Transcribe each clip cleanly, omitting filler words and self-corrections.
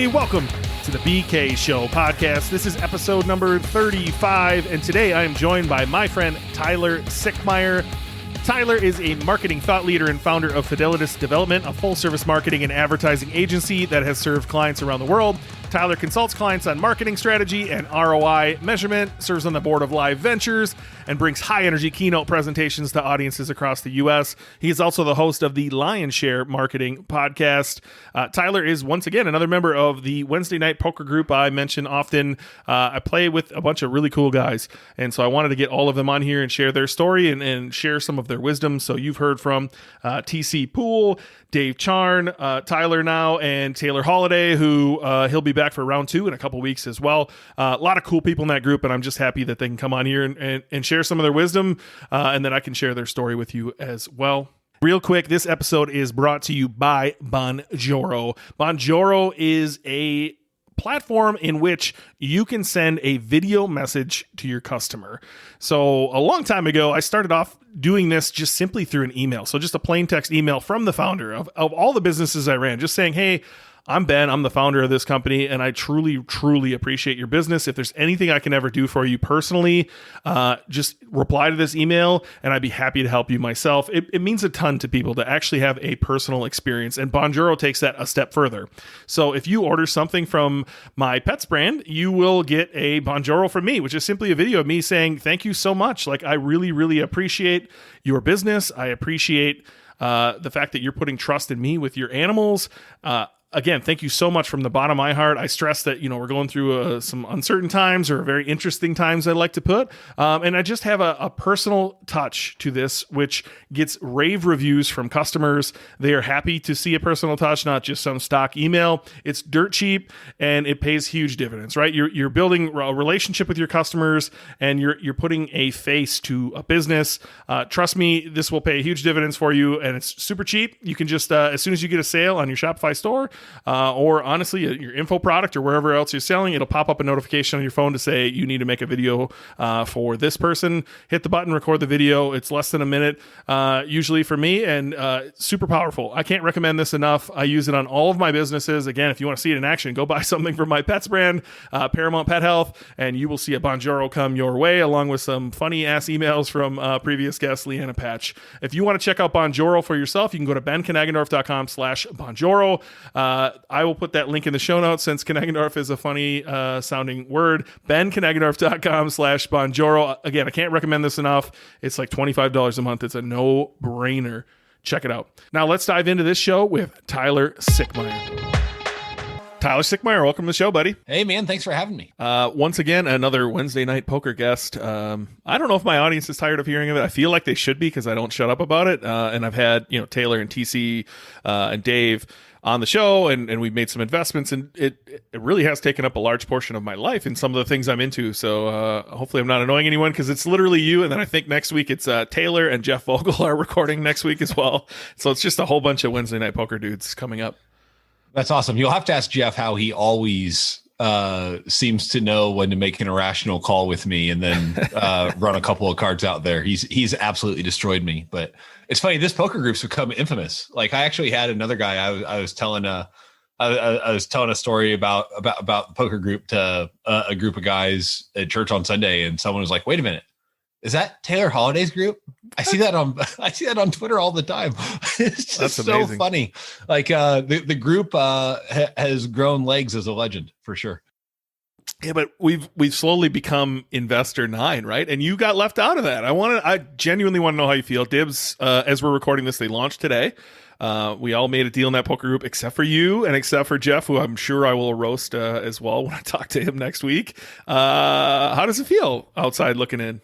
everybody. Welcome to the BK Show podcast. This is episode number 35, and today I am joined by my friend Tyler Sickmeyer. Tyler is a marketing thought leader and founder of Fidelitas Development, a full-service marketing and advertising agency that has served clients around the world. Tyler consults clients on marketing strategy and ROI measurement, serves on the board of Live Ventures, and brings high-energy keynote presentations to audiences across the U.S. He is also the host of the Lion's Share Marketing podcast. Tyler is, once again, another member of the Wednesday night poker group I mention often. I play with a bunch of really cool guys, and so I wanted to get all of them on here and share their story and share some of their wisdom. So you've heard from TC Poole, Dave Charn, Tyler now, and Taylor Holiday, who he'll be back for round 2 in a couple weeks as well. A lot of cool people in that group, and I'm just happy that they can come on here and share some of their wisdom, and then I can share their story with you as well. Real quick, this episode is brought to you by Bonjoro. Bonjoro is a platform in which you can send a video message to your customer. So a long time ago, I started off doing this just simply through an email. So just a plain text email from the founder of all the businesses I ran, just saying, hey, I'm Ben. I'm the founder of this company, and I truly, truly appreciate your business. If there's anything I can ever do for you personally, just reply to this email, and I'd be happy to help you myself. It means a ton to people to actually have a personal experience, and Bonjoro takes that a step further. So if you order something from my pets brand, you will get a Bonjoro from me, which is simply a video of me saying, thank you so much. Like, I really, really appreciate your business. I appreciate the fact that you're putting trust in me with your animals. Again, thank you so much from the bottom of my heart. I stress that, we're going through some uncertain times or very interesting times I like to put. And I just have a personal touch to this, which gets rave reviews from customers. They are happy to see a personal touch, not just some stock email. It's dirt cheap and it pays huge dividends, right? You're building a relationship with your customers and you're putting a face to a business. Trust me, this will pay huge dividends for you, and it's super cheap. You can just, as soon as you get a sale on your Shopify store, or honestly, your info product or wherever else you're selling, it'll pop up a notification on your phone to say you need to make a video for this person. Hit the button, record the video. It's less than a minute, usually for me, and super powerful. I can't recommend this enough. I use it on all of my businesses. Again, if you want to see it in action, go buy something from my pets brand, Paramount Pet Health, and you will see a Bonjoro come your way, along with some funny ass emails from previous guest Leanna Patch. If you want to check out Bonjoro for yourself, you can go to benkanagendorf.com/Bonjoro. I will put that link in the show notes since Kanagendorf is a funny sounding word. benkanagendorf.com/Bonjoro. Again, I can't recommend this enough. It's like $25 a month. It's a no-brainer. Check it out. Now let's dive into this show with Tyler Sickmeyer. Tyler Sickmeyer, welcome to the show, buddy. Hey, man. Thanks for having me. Once again, another Wednesday night poker guest. I don't know if my audience is tired of hearing of it. I feel like they should be because I don't shut up about it. And I've had, Taylor and TC and Dave on the show, and we've made some investments, and it really has taken up a large portion of my life and some of the things I'm into. So hopefully I'm not annoying anyone, because it's literally you. And then I think next week it's Taylor and Jeff Vogel are recording next week as well. So it's just a whole bunch of Wednesday night poker dudes coming up. That's awesome. You'll have to ask Jeff how he always seems to know when to make an irrational call with me and then run a couple of cards out there. He's absolutely destroyed me. But it's funny, this poker group's become infamous. Like, I actually had another guy I was telling a story about the poker group to a group of guys at church on Sunday, and someone was like, "Wait a minute, is that Taylor Holiday's group? I see that on Twitter all the time." It's just so funny. Like, the group has grown legs as a legend for sure. Yeah, but we've slowly become Investor 9, right? And you got left out of that. I genuinely want to know how you feel. Dibs, as we're recording this, they launched today. We all made a deal in that poker group, except for you and except for Jeff, who I'm sure I will roast as well when I talk to him next week. How does it feel outside looking in?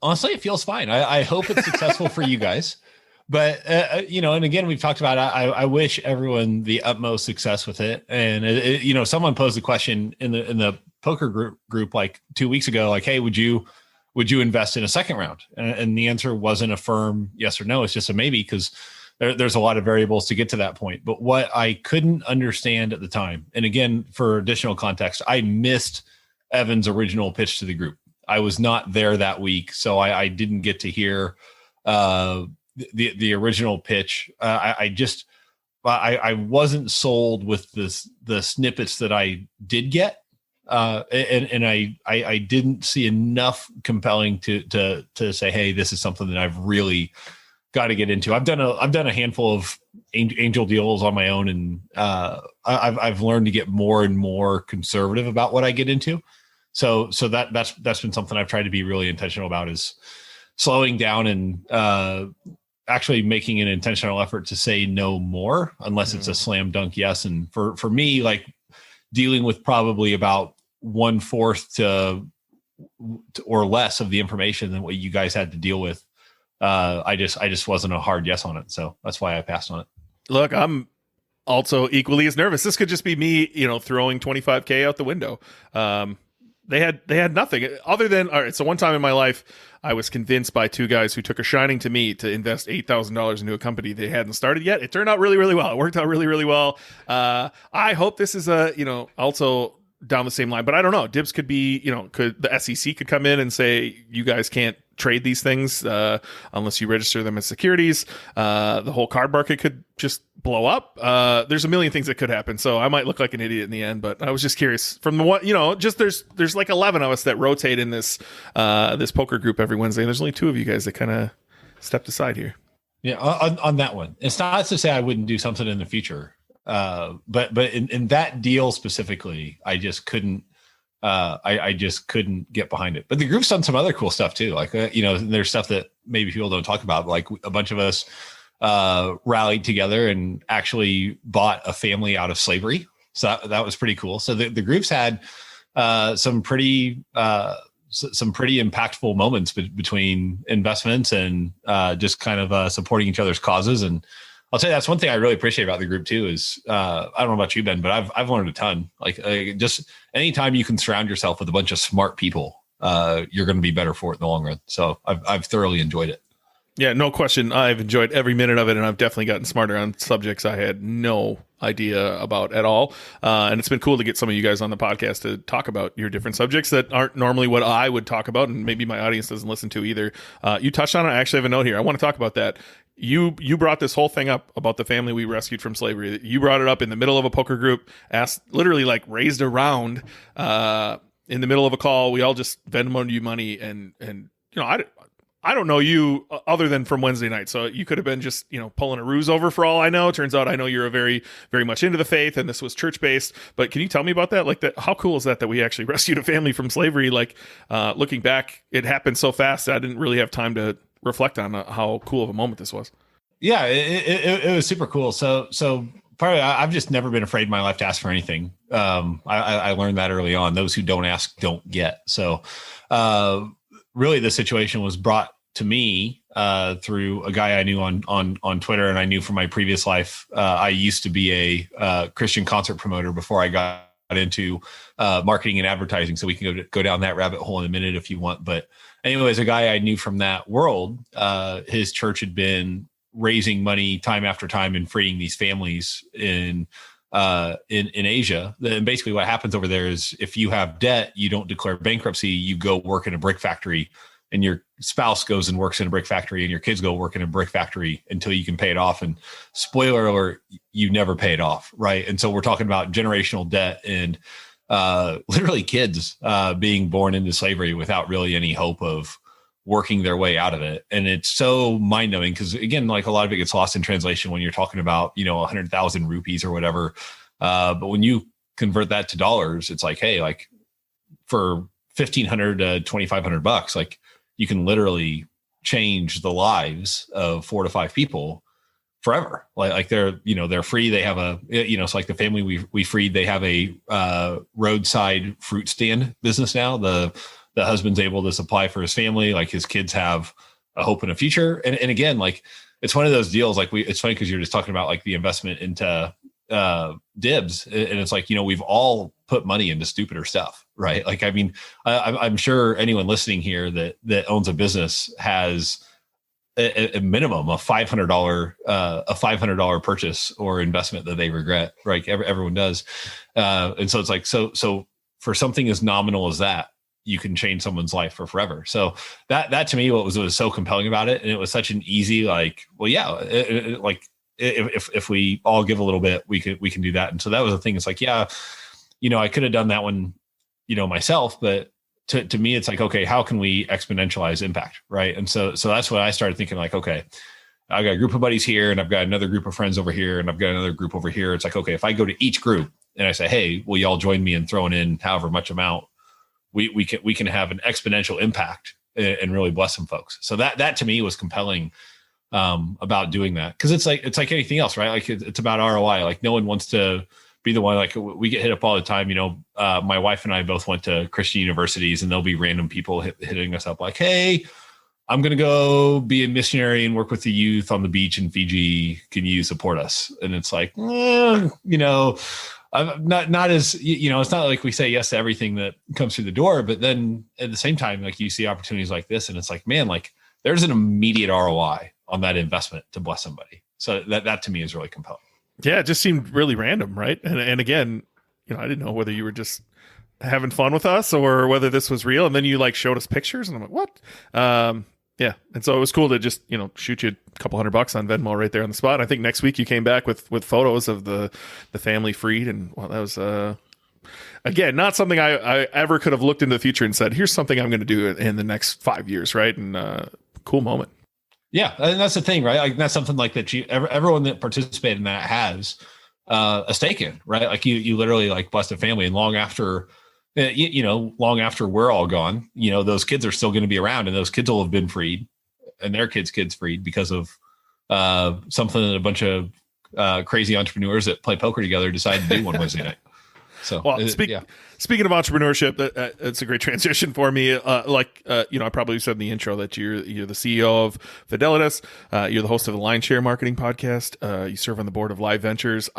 Honestly, it feels fine. I hope it's successful for you guys. But, and again, we've talked about, I wish everyone the utmost success with it. And, someone posed a question in the poker group like 2 weeks ago, like, hey, would you invest in a second round? And the answer wasn't a firm yes or no. It's just a maybe, because there's a lot of variables to get to that point. But what I couldn't understand at the time, and again, for additional context, I missed Evan's original pitch to the group. I was not there that week, so I didn't get to hear the original pitch. I wasn't sold with the snippets that I did get. And I didn't see enough compelling to say, hey, this is something that I've really got to get into. I've done a handful of angel deals on my own, and I've learned to get more and more conservative about what I get into. So that's been something I've tried to be really intentional about, is slowing down and actually making an intentional effort to say no more, unless it's a slam dunk yes. And for me, like dealing with probably about 1/4 to or less of the information than what you guys had to deal with, I just wasn't a hard yes on it. So that's why I passed on it. Look, I'm also equally as nervous. This could just be me, throwing 25K out the window. They had nothing other than, all right. So one time in my life, I was convinced by two guys who took a shining to me to invest $8,000 into a company they hadn't started yet. It turned out really, really well. It worked out really, really well. I hope this is also down the same line, but I don't know. Dibs could be, could the SEC could come in and say, you guys can't trade these things unless you register them as securities. The whole card market could just blow up. There's a million things that could happen. So I might look like an idiot in the end, but I was just curious from the one, just there's like 11 of us that rotate in this poker group every Wednesday. And there's only 2 of you guys that kind of stepped aside here. Yeah. On that one, it's not to say I wouldn't do something in the future. But in that deal specifically, I just couldn't, I just couldn't get behind it. But the group's done some other cool stuff too. Like, there's stuff that maybe people don't talk about. Like a bunch of us, rallied together and actually bought a family out of slavery. So that was pretty cool. So the group's had, some pretty impactful moments between investments and, just kind of, supporting each other's causes. And I'll tell you, that's one thing I really appreciate about the group too, is, I don't know about you, Ben, but I've learned a ton. Like, just anytime you can surround yourself with a bunch of smart people, you're going to be better for it in the long run. So I've thoroughly enjoyed it. Yeah, no question. I've enjoyed every minute of it, and I've definitely gotten smarter on subjects I had no idea about at all. And it's been cool to get some of you guys on the podcast to talk about your different subjects that aren't normally what I would talk about, and maybe my audience doesn't listen to either. You touched on it. I actually have a note here. I want to talk about that. You brought this whole thing up about the family we rescued from slavery. You brought it up in the middle of a poker group, literally raised a round in the middle of a call. We all just Venmoed you money, and I don't know you other than from Wednesday night. So you could have been just, pulling a ruse over for all I know. Turns out I know you're a very, very much into the faith, and this was church based. But can you tell me about that? Like, how cool is that we actually rescued a family from slavery? Like, looking back, it happened so fast that I didn't really have time to reflect on how cool of a moment this was. Yeah, it was super cool. So probably I've just never been afraid in my life to ask for anything. I learned that early on. Those who don't ask don't get. So, really, the situation was brought to me through a guy I knew on Twitter, and I knew from my previous life. I used to be a Christian concert promoter before I got into marketing and advertising. So we can go down that rabbit hole in a minute if you want. But anyways, a guy I knew from that world, his church had been raising money time after time and freeing these families in Asia. And basically what happens over there is, if you have debt, you don't declare bankruptcy, you go work in a brick factory, and your spouse goes and works in a brick factory, and your kids go work in a brick factory until you can pay it off. And spoiler alert, you never pay it off. Right. And so we're talking about generational debt and literally kids being born into slavery without really any hope of working their way out of it. And it's so mind-numbing because, again, like a lot of it gets lost in translation when you're talking about, 100,000 rupees or whatever. But when you convert that to dollars, it's like, hey, like for $1,500 to $2,500, like you can literally change the lives of 4 to 5 people forever. Like they're free. They have it's like the family we freed, they have a roadside fruit stand business now. The husband's able to supply for his family. Like his kids have a hope and a future. And again, like it's one of those deals. Like it's funny because you're just talking about like the investment into Dibs, and it's like, we've all put money into stupider stuff, right? Like, I mean, I'm sure anyone listening here that owns a business has a minimum of $500 purchase or investment that they regret, right? Everyone does. And so it's like, so for something as nominal as that, you can change someone's life for forever. So that to me, what was so compelling about it. And it was such an easy, like, well, yeah, like if we all give a little bit, we can do that. And so that was the thing. It's like, yeah, I could have done that one, myself, but to me, it's like, okay, how can we exponentialize impact? Right. And so that's what I started thinking, like, okay, I've got a group of buddies here and I've got another group of friends over here and I've got another group over here. It's like, okay, if I go to each group and I say, hey, will y'all join me in throwing in however much amount, we can have an exponential impact and really bless some folks. So that to me was compelling about doing that. Cause it's like anything else, right? Like it's about ROI. Like no one wants to be the one, like we get hit up all the time. My wife and I both went to Christian universities and there'll be random people hitting us up like, hey, I'm going to go be a missionary and work with the youth on the beach in Fiji. Can you support us? And it's like, I'm not as, it's not like we say yes to everything that comes through the door, but then at the same time, like you see opportunities like this and it's like, man, like there's an immediate ROI on that investment to bless somebody. So that to me is really compelling. Yeah. It just seemed really random. Right. And again, I didn't know whether you were just having fun with us or whether this was real. And then you like showed us pictures and I'm like, what? Yeah. And so it was cool to just, shoot you a couple $100 on Venmo right there on the spot. I think next week you came back with photos of the family freed. And well, that was, again, not something I ever could have looked into the future and said, here's something I'm going to do in the next 5 years. Right. And cool moment. Yeah. And that's the thing, right? Like that's something like that everyone that participated in that has a stake in, right? Like you literally like blessed a family and long after we're all gone, those kids are still going to be around and those kids will have been freed and their kids freed because of something that a bunch of crazy entrepreneurs that play poker together decided to do one Wednesday night. So, well, speaking of entrepreneurship, that's a great transition for me. I probably said in the intro that you're the CEO of Fidelitas. You're the host of the Line Share Marketing Podcast. You serve on the board of Live Ventures.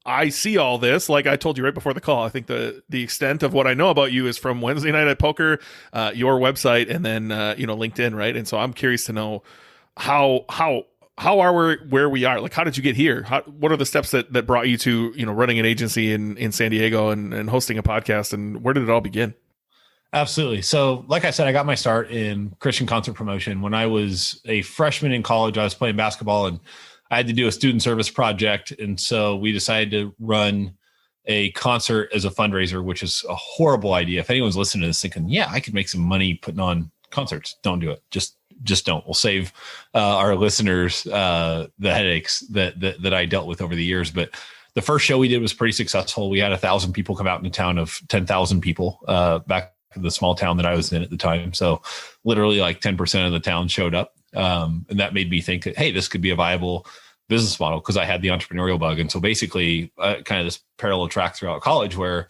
I see all this, like I told you right before the call. I think the extent of what I know about you is from Wednesday Night at Poker, your website, and then LinkedIn, right? And so I'm curious to know how are we where we are? Like, how did you get here? What are the steps that brought you to running an agency in San Diego and hosting a podcast? And where did it all begin? Absolutely. So, like I said, I got my start in Christian concert promotion when I was a freshman in college. I was playing basketball and I had to do a student service project. And so we decided to run a concert as a fundraiser, which is a horrible idea. If anyone's listening to this thinking, yeah, I could make some money putting on concerts, don't do it. Just don't. We'll save our listeners the headaches that I dealt with over the years. But the first show we did was pretty successful. We had 1,000 people come out in a town of 10,000 people back in the small town that I was in at the time. So literally like 10% of the town showed up. And that made me think that, hey, this could be a viable business model because I had the entrepreneurial bug. And so basically kind of this parallel track throughout college where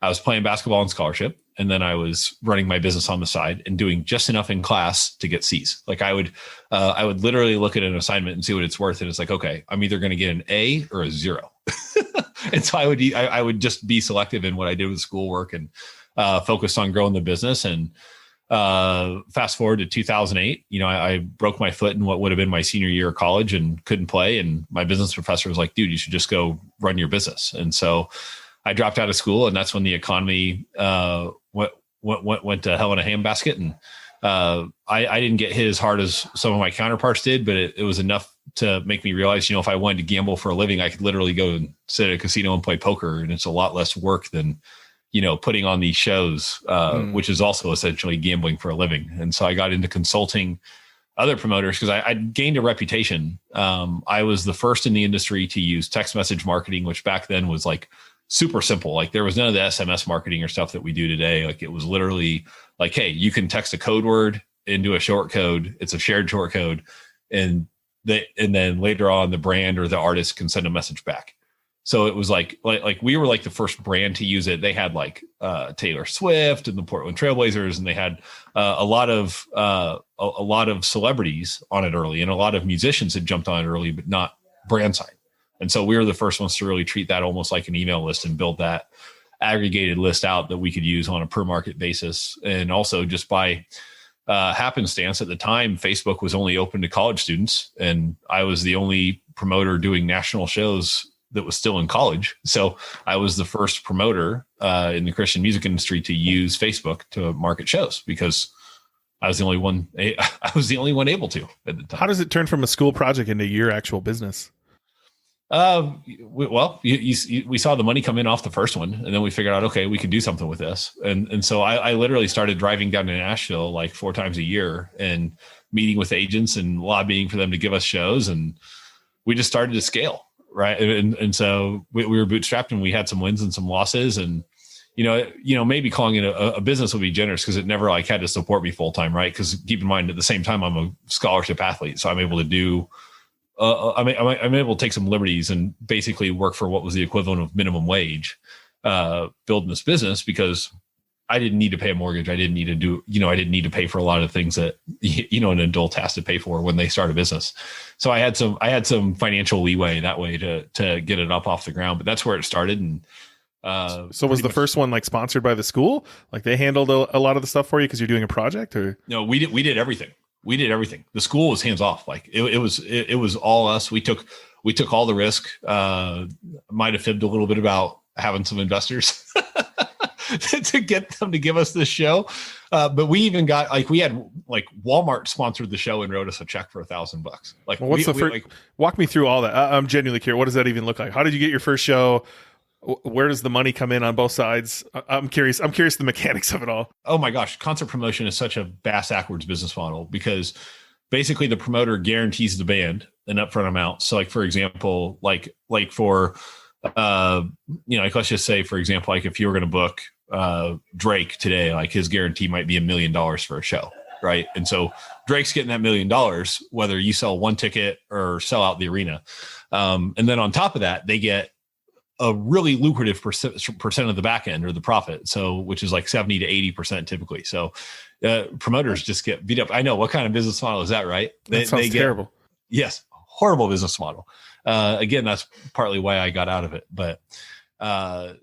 I was playing basketball on scholarship. And then I was running my business on the side and doing just enough in class to get C's. Like I would literally look at an assignment and see what it's worth. And it's like, okay, I'm either going to get an A or a 0. And so I would just be selective in what I did with schoolwork and focus on growing the business. And fast forward to 2008, I broke my foot in what would have been my senior year of college and couldn't play. And my business professor was like, dude, you should just go run your business. And so I dropped out of school, and that's when the economy went to hell in a handbasket. And I didn't get hit as hard as some of my counterparts did, but it was enough to make me realize, if I wanted to gamble for a living, I could literally go and sit at a casino and play poker. And it's a lot less work than, putting on these shows, which is also essentially gambling for a living. And so I got into consulting other promoters because I gained a reputation. I was the first in the industry to use text message marketing, which back then was like super simple. Like there was none of the SMS marketing or stuff that we do today. Like it was literally like, hey, you can text a code word into a short code. It's a shared short code. And then later on the brand or the artist can send a message back. So it was like we were like the first brand to use it. They had like Taylor Swift and the Portland Trailblazers, and they had a lot of celebrities on it early, and a lot of musicians had jumped on it early, but not brand side. And so we were the first ones to really treat that almost like an email list and build that aggregated list out that we could use on a per market basis. And also just by happenstance at the time, Facebook was only open to college students, and I was the only promoter doing national shows that was still in college. So I was the first promoter in the Christian music industry to use Facebook to market shows because I was the only one able to at the time. How does it turn from a school project into your actual business? We saw the money come in off the first one, and then we figured out, okay, we can do something with this. And so I literally started driving down to Nashville like 4 times a year and meeting with agents and lobbying for them to give us shows. And we just started to scale. Right. And so we were bootstrapped, and we had some wins and some losses, and, maybe calling it a business would be generous, because it never like had to support me full time. Right. Because keep in mind, at the same time, I'm a scholarship athlete. So I'm able to do I'm able to take some liberties and basically work for what was the equivalent of minimum wage, building this business, because I didn't need to pay a mortgage. I didn't need to do, I didn't need to pay for a lot of things that, an adult has to pay for when they start a business. So I had some financial leeway that way to get it up off the ground, but that's where it started. And, so was the first one like sponsored by the school? Like they handled a lot of the stuff for you because you're doing a project, or? No, we did everything. We did everything. The school was hands off. Like it was all us. We took all the risk. Might have fibbed a little bit about having some investors to get them to give us this show. But we even got we had Walmart sponsored the show and wrote us a check for $1,000. Like, well, walk me through all that. I'm genuinely curious. What does that even look like? How did you get your first show? Where does the money come in on both sides? I'm curious the mechanics of it all. Oh my gosh. Concert promotion is such a backwards business model, because basically the promoter guarantees the band an upfront amount. So for example, let's just say, for example, if you were going to book Drake today, his guarantee might be $1 million for a show. Right. And so Drake's getting that $1 million, whether you sell one ticket or sell out the arena. And then on top of that, they get a really lucrative percent of the back end, or the profit. So, which is like 70 to 80% typically. So promoters just get beat up. I know, what kind of business model is that, right? That sounds terrible. Yes. Horrible business model. Again, that's partly why I got out of it, but so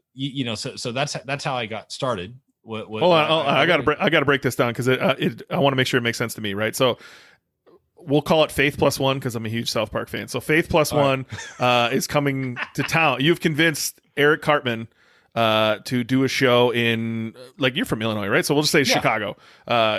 that's how I got started. Hold on. I gotta break this down, because I want to make sure it makes sense to me. Right. So we'll call it Faith Plus One, because I'm a huge South Park fan. So Faith Plus One is coming to town. You've convinced Eric Cartman to do a show in, you're from Illinois, right? So we'll just say Chicago.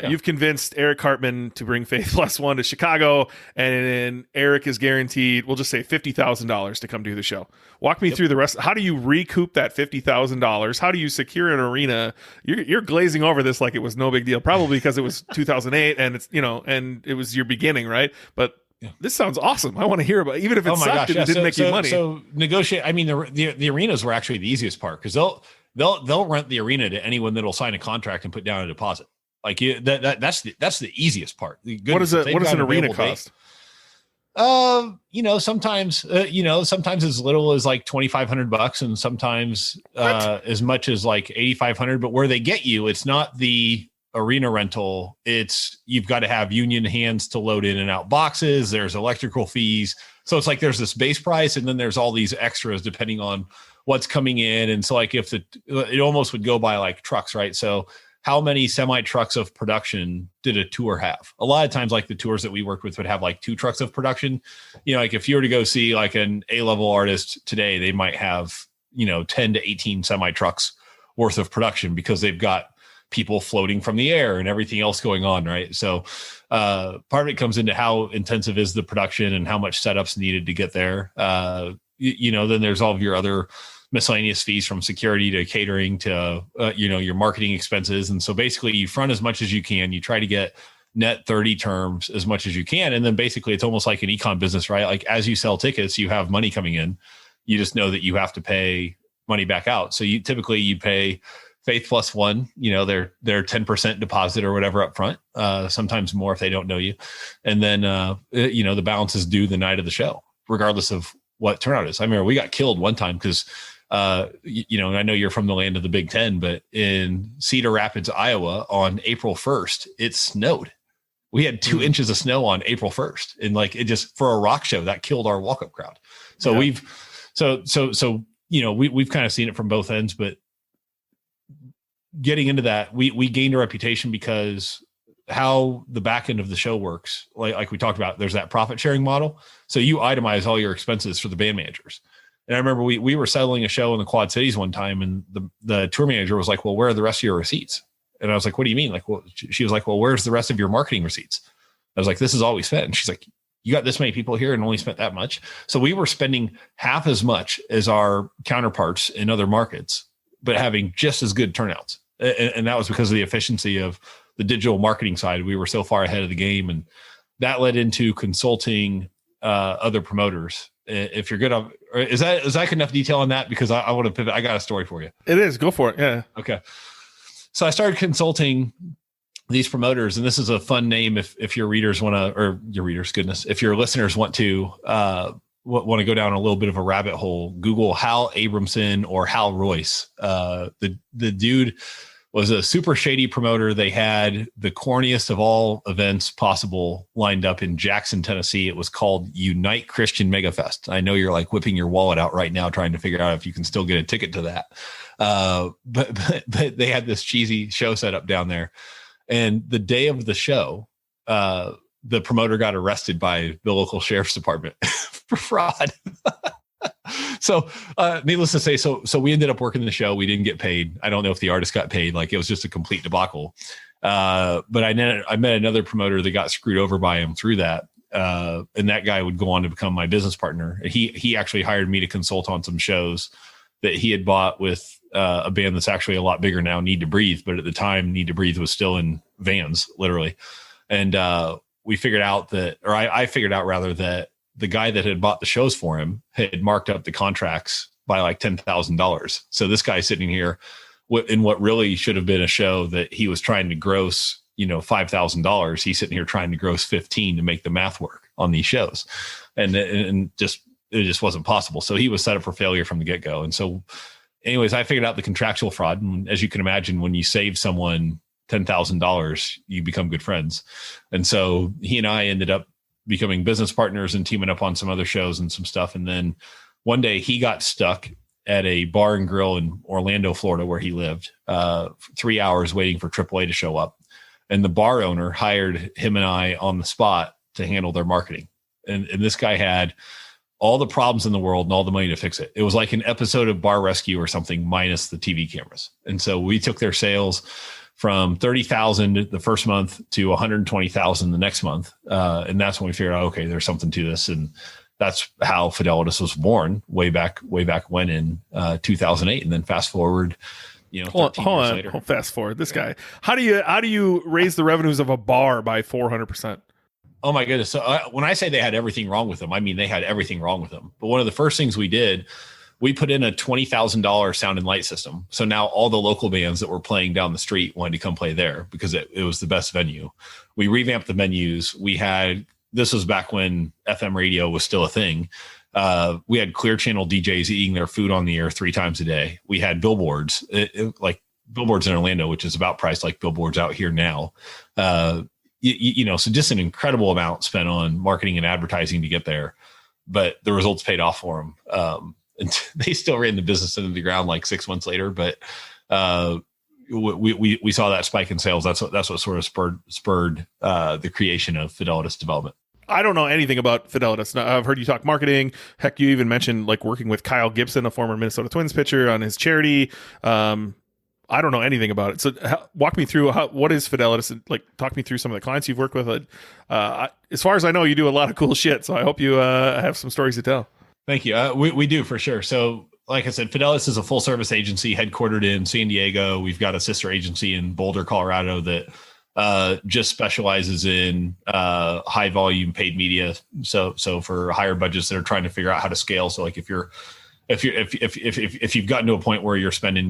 You've convinced Eric Cartman to bring Faith Plus One to Chicago, and Eric is guaranteed, we'll just say $50,000 to come do the show. Walk me through the rest. How do you recoup that $50,000? How do you secure an arena? You're glazing over this like it was no big deal, probably because it was 2008 and it's, and it was your beginning, right? But this sounds awesome. I want to hear about it, even if it sucked and it didn't make you money. So negotiate. I mean, the arenas were actually the easiest part, because they'll rent the arena to anyone that'll sign a contract and put down a deposit. That's the easiest part. What does an arena cost? Sometimes as little as like $2,500, and sometimes as much as like $8,500. But where they get you, it's not the arena rental. It's, you've got to have union hands to load in and out boxes. There's electrical fees. So it's like there's this base price, and then there's all these extras depending on what's coming in. And so if it almost would go by like trucks, right? So how many semi trucks of production did a tour have? A lot of times, the tours that we worked with would have 2 trucks of production. If you were to go see an A-level artist today, they might have, 10 to 18 semi trucks worth of production, because they've got people floating from the air and everything else going on. Right. So part of it comes into how intensive is the production and how much setup's needed to get there. Then there's all of your other miscellaneous fees, from security to catering to, your marketing expenses. And so basically you front as much as you can, you try to get net 30 terms as much as you can. And then basically it's almost like an econ business, right? As you sell tickets, you have money coming in, you just know that you have to pay money back out. So you pay Faith Plus One, their 10% deposit or whatever up front, sometimes more if they don't know you. And then, the balance is due the night of the show, regardless of what turnout is. I remember we got killed one time because, I know you're from the land of the Big Ten, but in Cedar Rapids, Iowa on April 1st, it snowed. We had 2 inches of snow on April 1st. And it just, for a rock show, that killed our walk-up crowd. So we've kind of seen it from both ends, but getting into that, we gained a reputation because how the back end of the show works, like we talked about, there's that profit sharing model. So you itemize all your expenses for the band managers. And I remember we were settling a show in the Quad Cities one time, and the tour manager was like, well, where are the rest of your receipts? And I was like, what do you mean? She was like, well, where's the rest of your marketing receipts? I was like, this is all we spent. And she's like, you got this many people here and only spent that much. So we were spending half as much as our counterparts in other markets, but having just as good turnouts. And that was because of the efficiency of the digital marketing side. We were so far ahead of the game, and that led into consulting other promoters. If you're good on, is that enough detail on that? Because I want to pivot. I got a story for you. It is. Go for it. Yeah. Okay. So I started consulting these promoters, and this is a fun name if your readers want to, or your readers, goodness, if your listeners want to go down a little bit of a rabbit hole, Google Hal Abramson or Hal Royce. The dude was a super shady promoter. They had the corniest of all events possible lined up in Jackson, Tennessee. It was called Unite Christian Megafest. I know you're like whipping your wallet out right now, trying to figure out if you can still get a ticket to that. But they had this cheesy show set up down there. And the day of the show, the promoter got arrested by the local sheriff's department for fraud. So needless to say, so we ended up working the show. We didn't get paid. I don't know if the artist got paid. Like, it was just a complete debacle. But I met another promoter that got screwed over by him through that. And that guy would go on to become my business partner. He actually hired me to consult on some shows that he had bought with a band that's actually a lot bigger now, Need to Breathe. But at the time, Need to Breathe was still in vans, literally. And we figured out that, or I figured out rather, that the guy that had bought the shows for him had marked up the contracts by like $10,000. So this guy sitting here in what really should have been a show that he was trying to gross, $5,000. He's sitting here trying to gross 15 to make the math work on these shows. And it just wasn't possible. So he was set up for failure from the get-go. And so anyways, I figured out the contractual fraud. And as you can imagine, when you save someone $10,000, you become good friends. And so he and I ended up becoming business partners and teaming up on some other shows and some stuff. And then one day he got stuck at a bar and grill in Orlando, Florida, where he lived, 3 hours waiting for AAA to show up. And the bar owner hired him and I on the spot to handle their marketing. And this guy had all the problems in the world and all the money to fix it. It was like an episode of Bar Rescue or something, minus the TV cameras. And so we took their sales from 30,000 the first month to 120,000 the next month. And that's when we figured out, okay, there's something to this. And that's how Fidelitas was born way back when in 2008. And then fast forward, hold on, fast forward this guy. How do you raise the revenues of a bar by 400%? Oh my goodness. So when I say they had everything wrong with them, I mean, they had everything wrong with them. But one of the first things we did, we put in a $20,000 sound and light system. So now all the local bands that were playing down the street wanted to come play there because it was the best venue. We revamped the menus. This was back when FM radio was still a thing. We had Clear Channel DJs eating their food on the air 3 times a day. We had billboards, like billboards in Orlando, which is about priced like billboards out here now. So just an incredible amount spent on marketing and advertising to get there, but the results paid off for them. And they still ran the business into the ground like 6 months later, but we saw that spike in sales. That's what sort of spurred the creation of Fidelitas Development. I don't know anything about Fidelitas. Now, I've heard you talk marketing. Heck, you even mentioned like working with Kyle Gibson, a former Minnesota Twins pitcher, on his charity. I don't know anything about it. So walk me through what is Fidelitas? Like, talk me through some of the clients you've worked with. As far as I know, you do a lot of cool shit. So I hope you have some stories to tell. Thank you. We do for sure. So like I said, Fidelitas is a full service agency headquartered in San Diego. We've got a sister agency in Boulder, Colorado that just specializes in high volume paid media. So for higher budgets that are trying to figure out how to scale. So like if you've gotten to a point where you're spending,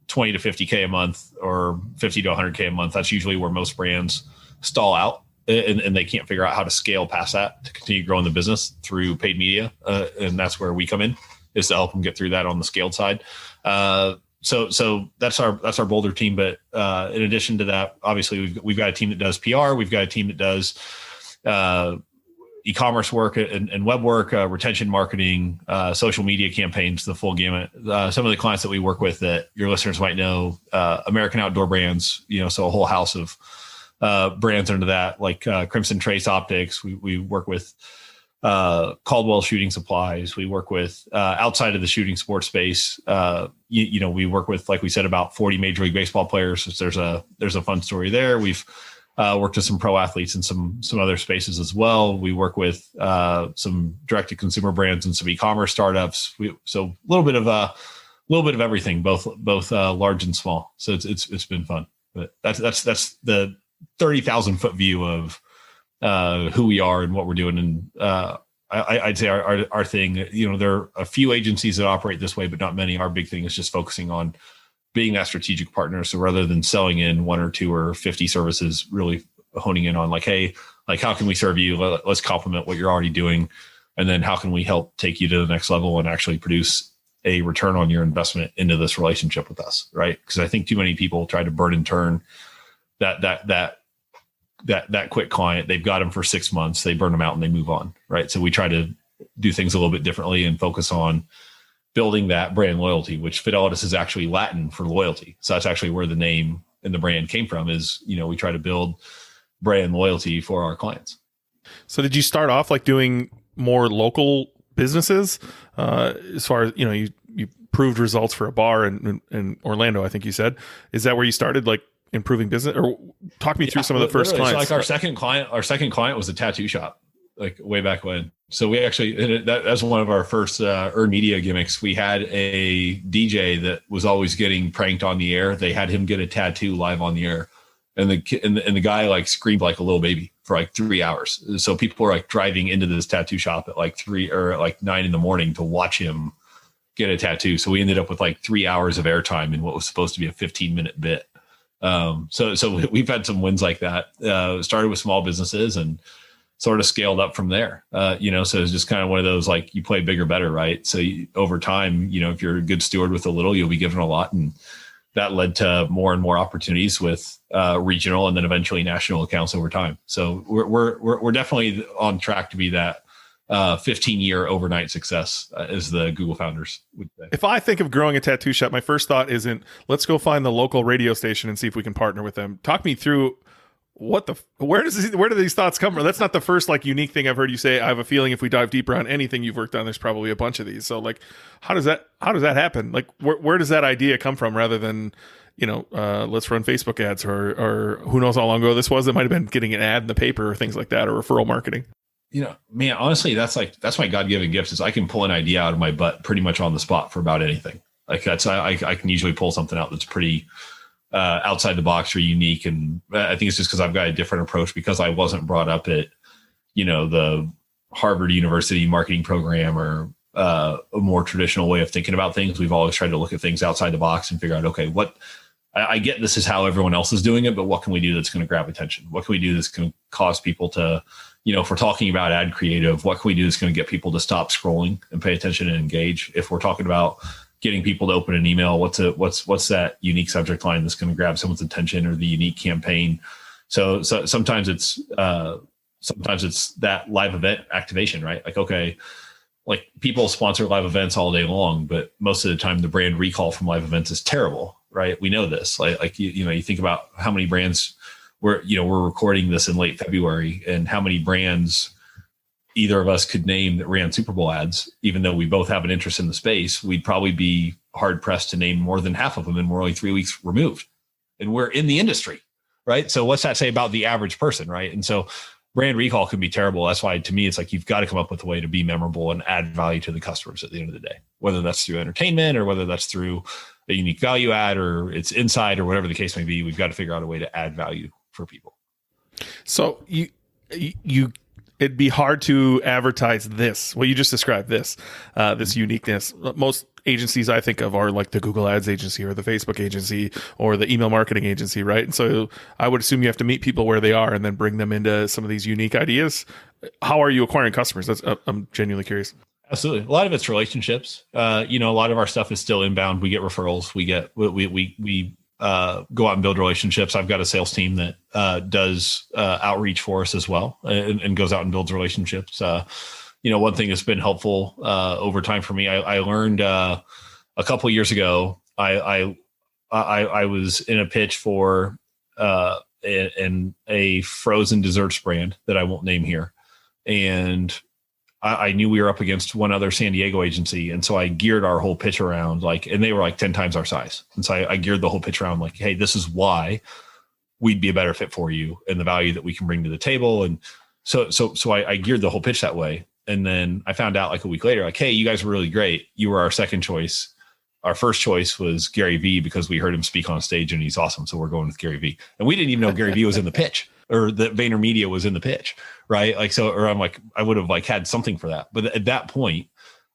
20 to 50K a month or 50 to 100K a month, that's usually where most brands stall out. And they can't figure out how to scale past that to continue growing the business through paid media. And that's where we come in, is to help them get through that on the scaled side. So that's our Boulder team. But in addition to that, obviously we've got a team that does PR. We've got a team that does e-commerce work and web work, retention marketing, social media campaigns, the full gamut. Some of the clients that we work with that your listeners might know, American outdoor brands, so a whole house of brands under that, like Crimson Trace Optics. We work with Caldwell Shooting Supplies. We work with outside of the shooting sports space. We work with, like we said, about 40 Major League Baseball players. So there's a fun story there. We've Worked with some pro athletes and some other spaces as well. We work with some direct to consumer brands and some e-commerce startups. So a little bit of everything, both large and small. So it's been fun. But that's the 30,000 foot view of who we are and what we're doing. And I'd say our thing, there are a few agencies that operate this way, but not many. Our big thing is just focusing on being that strategic partner. So rather than selling in 1 or 2 or 50 services, really honing in on hey, how can we serve you? Let's complement what you're already doing. And then how can we help take you to the next level and actually produce a return on your investment into this relationship with us, right? Because I think too many people try to burn and turn that quick client. They've got them for 6 months, they burn them out and they move on, right? So we try to do things a little bit differently and focus on building that brand loyalty, which Fidelitas is actually Latin for loyalty. So that's actually where the name and the brand came from is, we try to build brand loyalty for our clients. So did you start off doing more local businesses as far as, you proved results for a bar in Orlando, I think you said. Is that where you started improving business, or talk me through some of the first clients? So our second client was a tattoo shop, way back when. So we actually, that's one of our first earned media gimmicks. We had a DJ that was always getting pranked on the air. They had him get a tattoo live on the air, and the guy screamed like a little baby for 3 hours. So people were driving into this tattoo shop at 3 or 9 in the morning to watch him get a tattoo. So we ended up with 3 hours of airtime in what was supposed to be a 15-minute bit. So we've had some wins like that. Started with small businesses and sort of scaled up from there. So it's just kind of one of those, you play bigger, better, right? So over time, if you're a good steward with a little, you'll be given a lot. And that led to more and more opportunities with regional and then eventually national accounts over time. So we're definitely on track to be that 15-year overnight success, as the Google founders would say. If I think of growing a tattoo shop, my first thought isn't, let's go find the local radio station and see if we can partner with them. Talk me through where do these thoughts come from? That's not the first unique thing I've heard you say. I have a feeling if we dive deeper on anything you've worked on, there's probably a bunch of these. So how does that happen? Where does that idea come from rather than, let's run Facebook ads or who knows how long ago this was? It might've been getting an ad in the paper or things like that, or referral marketing. Man, honestly, that's my God-given gift is I can pull an idea out of my butt pretty much on the spot for about anything. I can usually pull something out that's pretty outside the box or unique. And I think it's just because I've got a different approach because I wasn't brought up at, the Harvard University marketing program or a more traditional way of thinking about things. We've always tried to look at things outside the box and figure out, okay, I get this is how everyone else is doing it, but what can we do that's going to grab attention? What can we do that's going to cause people to, if we're talking about ad creative, what can we do that's going to get people to stop scrolling and pay attention and engage? If we're talking about getting people to open an email, what's that unique subject line that's going to grab someone's attention, or the unique campaign? So sometimes it's that live event activation, right? People sponsor live events all day long, but most of the time the brand recall from live events is terrible, right? We know this. You think about how many brands we're recording this in late February, and how many brands either of us could name that ran Super Bowl ads, even though we both have an interest in the space. We'd probably be hard pressed to name more than half of them, and we're only 3 weeks removed, and we're in the industry, right? So what's that say about the average person, right? And so brand recall can be terrible. That's why, to me, it's you've got to come up with a way to be memorable and add value to the customers at the end of the day, whether that's through entertainment or whether that's through a unique value add or it's inside or whatever the case may be. We've got to figure out a way to add value for people. So it'd be hard to advertise this. Well, you just described this uniqueness. Most agencies I think of are the Google Ads agency or the Facebook agency or the email marketing agency, right? And so I would assume you have to meet people where they are and then bring them into some of these unique ideas. How are you acquiring customers? I'm genuinely curious. Absolutely. A lot of it's relationships. A lot of our stuff is still inbound. We get referrals. We go out and build relationships. I've got a sales team that does outreach for us as well and goes out and builds relationships. One thing that's been helpful over time for me, I learned a couple of years ago, I was in a pitch for a frozen desserts brand that I won't name here. And I knew we were up against one other San Diego agency. And so I geared our whole pitch around and they were 10 times our size. And so I geared the whole pitch around hey, this is why we'd be a better fit for you and the value that we can bring to the table. And so I geared the whole pitch that way. And then I found out like a week later, like, hey, you guys were really great. You were our second choice. Our first choice was Gary Vee because we heard him speak on stage and he's awesome. So we're going with Gary Vee. And we didn't even know Gary Vee was in the pitch or that VaynerMedia was in the pitch. Right. Like, so, or I'm like, I would have like had something for that. But at that point,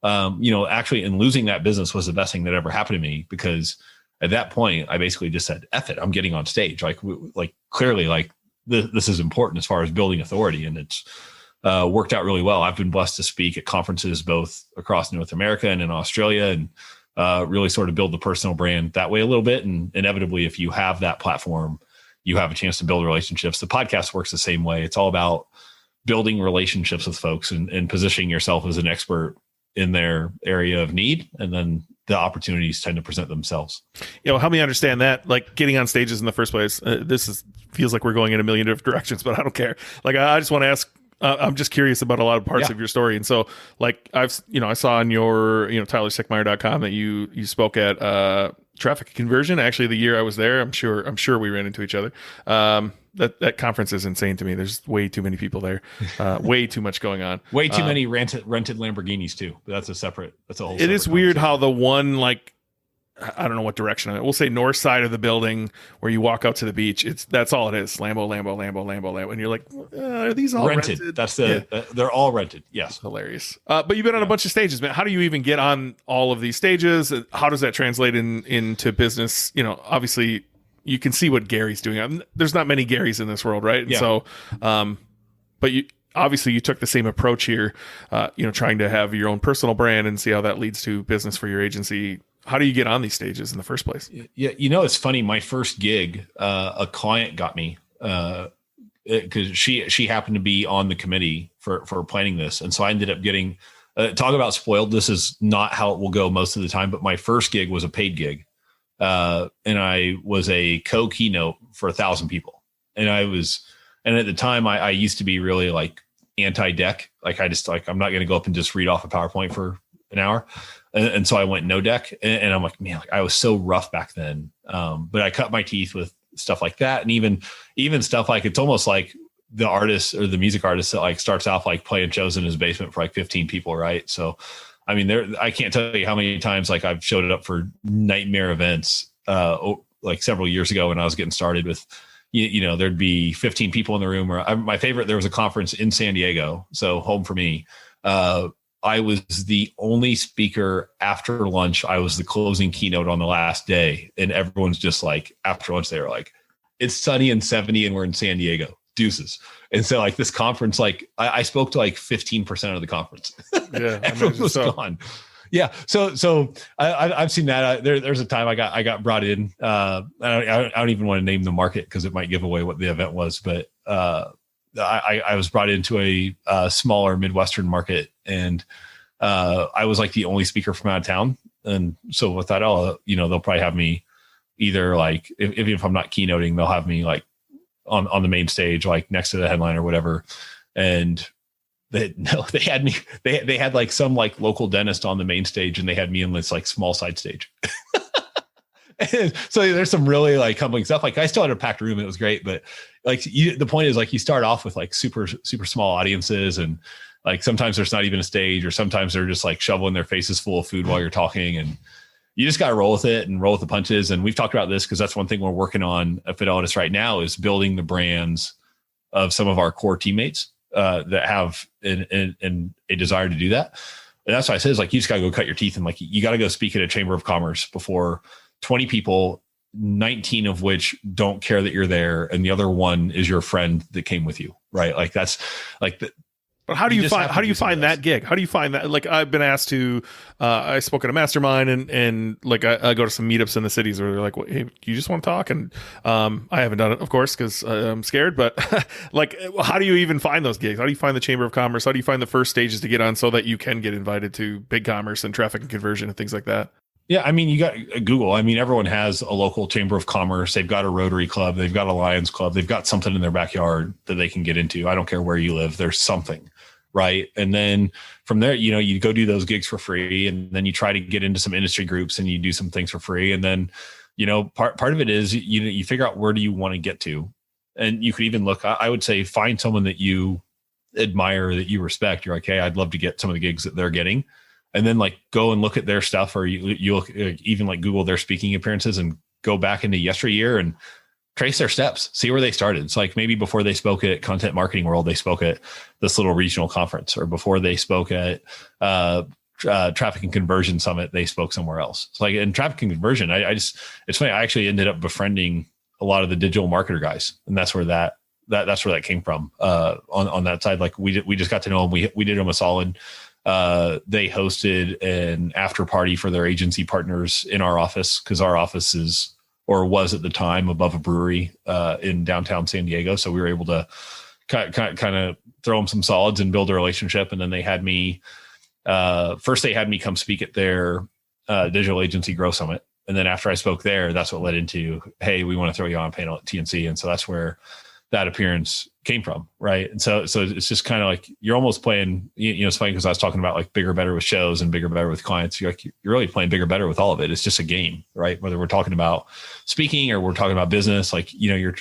actually, and losing that business was the best thing that ever happened to me, because at that point, I basically just said, F it, I'm getting on stage. Like clearly, like this is important as far as building authority. And it's worked out really well. I've been blessed to speak at conferences both across North America and in Australia, and really sort of build the personal brand that way a little bit. And inevitably, if you have that platform, you have a chance to build relationships. The podcast works the same way. It's all about building relationships with folks and positioning yourself as an expert in their area of need. And then the opportunities tend to present themselves. Help me understand that, like getting on stages in the first place. Feels like we're going in a million different directions, but I don't care. Like, I just want to ask, I'm just curious about a lot of parts of your story. And so like I saw on your, TylerSickmeyer.com that you spoke at Traffic Conversion. Actually, the year I was there, I'm sure we ran into each other. That conference is insane to me. There's way too many people there, way too much going on. Way too many rented Lamborghinis too. But that's a whole. It is weird how the one, like, I don't know what direction we'll say north side of the building where you walk out to the beach. That's all it is. Lambo. And you're like, are these all rented? That's they're all rented. Yes. Hilarious. But you've been on a bunch of stages, man. How do you even get on all of these stages? How does that translate into business? Obviously you can see what Gary's doing. There's not many Garys in this world, right? Yeah. So, but you took the same approach here, trying to have your own personal brand and see how that leads to business for your agency. How do you get on these stages in the first place? Yeah. It's funny. My first gig, a client got me, because she happened to be on the committee for planning this. And so I ended up getting, talk about spoiled. This is not how it will go most of the time, but my first gig was a paid gig. And I was a co-keynote for 1,000 people. And at the time I used to be really like anti-deck. Like I'm not going to go up and just read off a PowerPoint for an hour. And so I went no deck, and I'm like, man, I was so rough back then. But I cut my teeth with stuff like that. And even stuff like, it's almost like the artist or the music artist that like starts off like playing shows in his basement for like 15 people. Right. So, I mean, I can't tell you how many times like I've showed it up for nightmare events, like several years ago when I was getting started with, there'd be 15 people in the room. Or my favorite, there was a conference in San Diego, so home for me. I was the only speaker after lunch. I was the closing keynote on the last day. And everyone's just like, after lunch, they were like, it's sunny and 70 and we're in San Diego. Deuces. And so like this conference, like I spoke to like 15% of the conference. Yeah, everyone was gone. Yeah. So I've seen that. There's a time I got brought in. I don't even want to name the market because it might give away what the event was, but I was brought into a smaller Midwestern market, and I was like the only speaker from out of town. And so with that, they'll probably have me either like, if I'm not keynoting, they'll have me like on the main stage, like next to the headline or whatever. And they had me, they had like some like local dentist on the main stage, and they had me in this like small side stage. And so there's some really like humbling stuff. Like I still had a packed room and it was great, but like the point is like you start off with like super, super small audiences, and like sometimes there's not even a stage, or sometimes they're just like shoveling their faces full of food while you're talking, and you just got to roll with it and roll with the punches. And we've talked about this because that's one thing we're working on at Fidelitas right now, is building the brands of some of our core teammates that have a desire to do that. And that's why I say, is like, you just got to go cut your teeth, and like, you got to go speak at a chamber of commerce before 20 people, 19 of which don't care that you're there, and the other one is your friend that came with you, right? Like that's like the. But how do you find that gig? How do you find that? Like I've been asked to, I spoke at a mastermind, and like I go to some meetups in the cities where they're like, well, hey, you just want to talk? And I haven't done it, of course, because I'm scared. But like, how do you even find those gigs? How do you find the Chamber of Commerce? How do you find the first stages to get on so that you can get invited to big commerce and traffic and conversion and things like that? Yeah, I mean, you got Google. I mean, everyone has a local chamber of commerce. They've got a Rotary Club. They've got a Lions Club. They've got something in their backyard that they can get into. I don't care where you live. There's something, right? And then from there, you go do those gigs for free, and then you try to get into some industry groups and you do some things for free. And then part of it is, you figure out where do you want to get to. And you could even look, I would say, find someone that you admire, that you respect. You're like, hey, I'd love to get some of the gigs that they're getting. And then like go and look at their stuff, or you look, even like Google their speaking appearances and go back into yesteryear and trace their steps, see where they started. It's like maybe before they spoke at Content Marketing World, they spoke at this little regional conference, or before they spoke at Traffic and Conversion Summit, they spoke somewhere else. It's like in Traffic and Conversion, it's funny. I actually ended up befriending a lot of the digital marketer guys, and that's where that came from. On that side, like we just got to know them. We did them a solid. They hosted an after party for their agency partners in our office, because our office is, or was at the time, above a brewery in downtown San Diego. So we were able to kind of throw them some solids and build a relationship. And then they had me, first they had me come speak at their digital agency growth summit. And then after I spoke there, that's what led into, hey, we want to throw you on a panel at TNC. And so that's where that appearance came from. Right. And so it's just kind of like, you're almost playing, it's funny because I was talking about like bigger, better with shows and bigger, better with clients. You're really playing bigger, better with all of it. It's just a game, right? Whether we're talking about speaking or we're talking about business, like, you're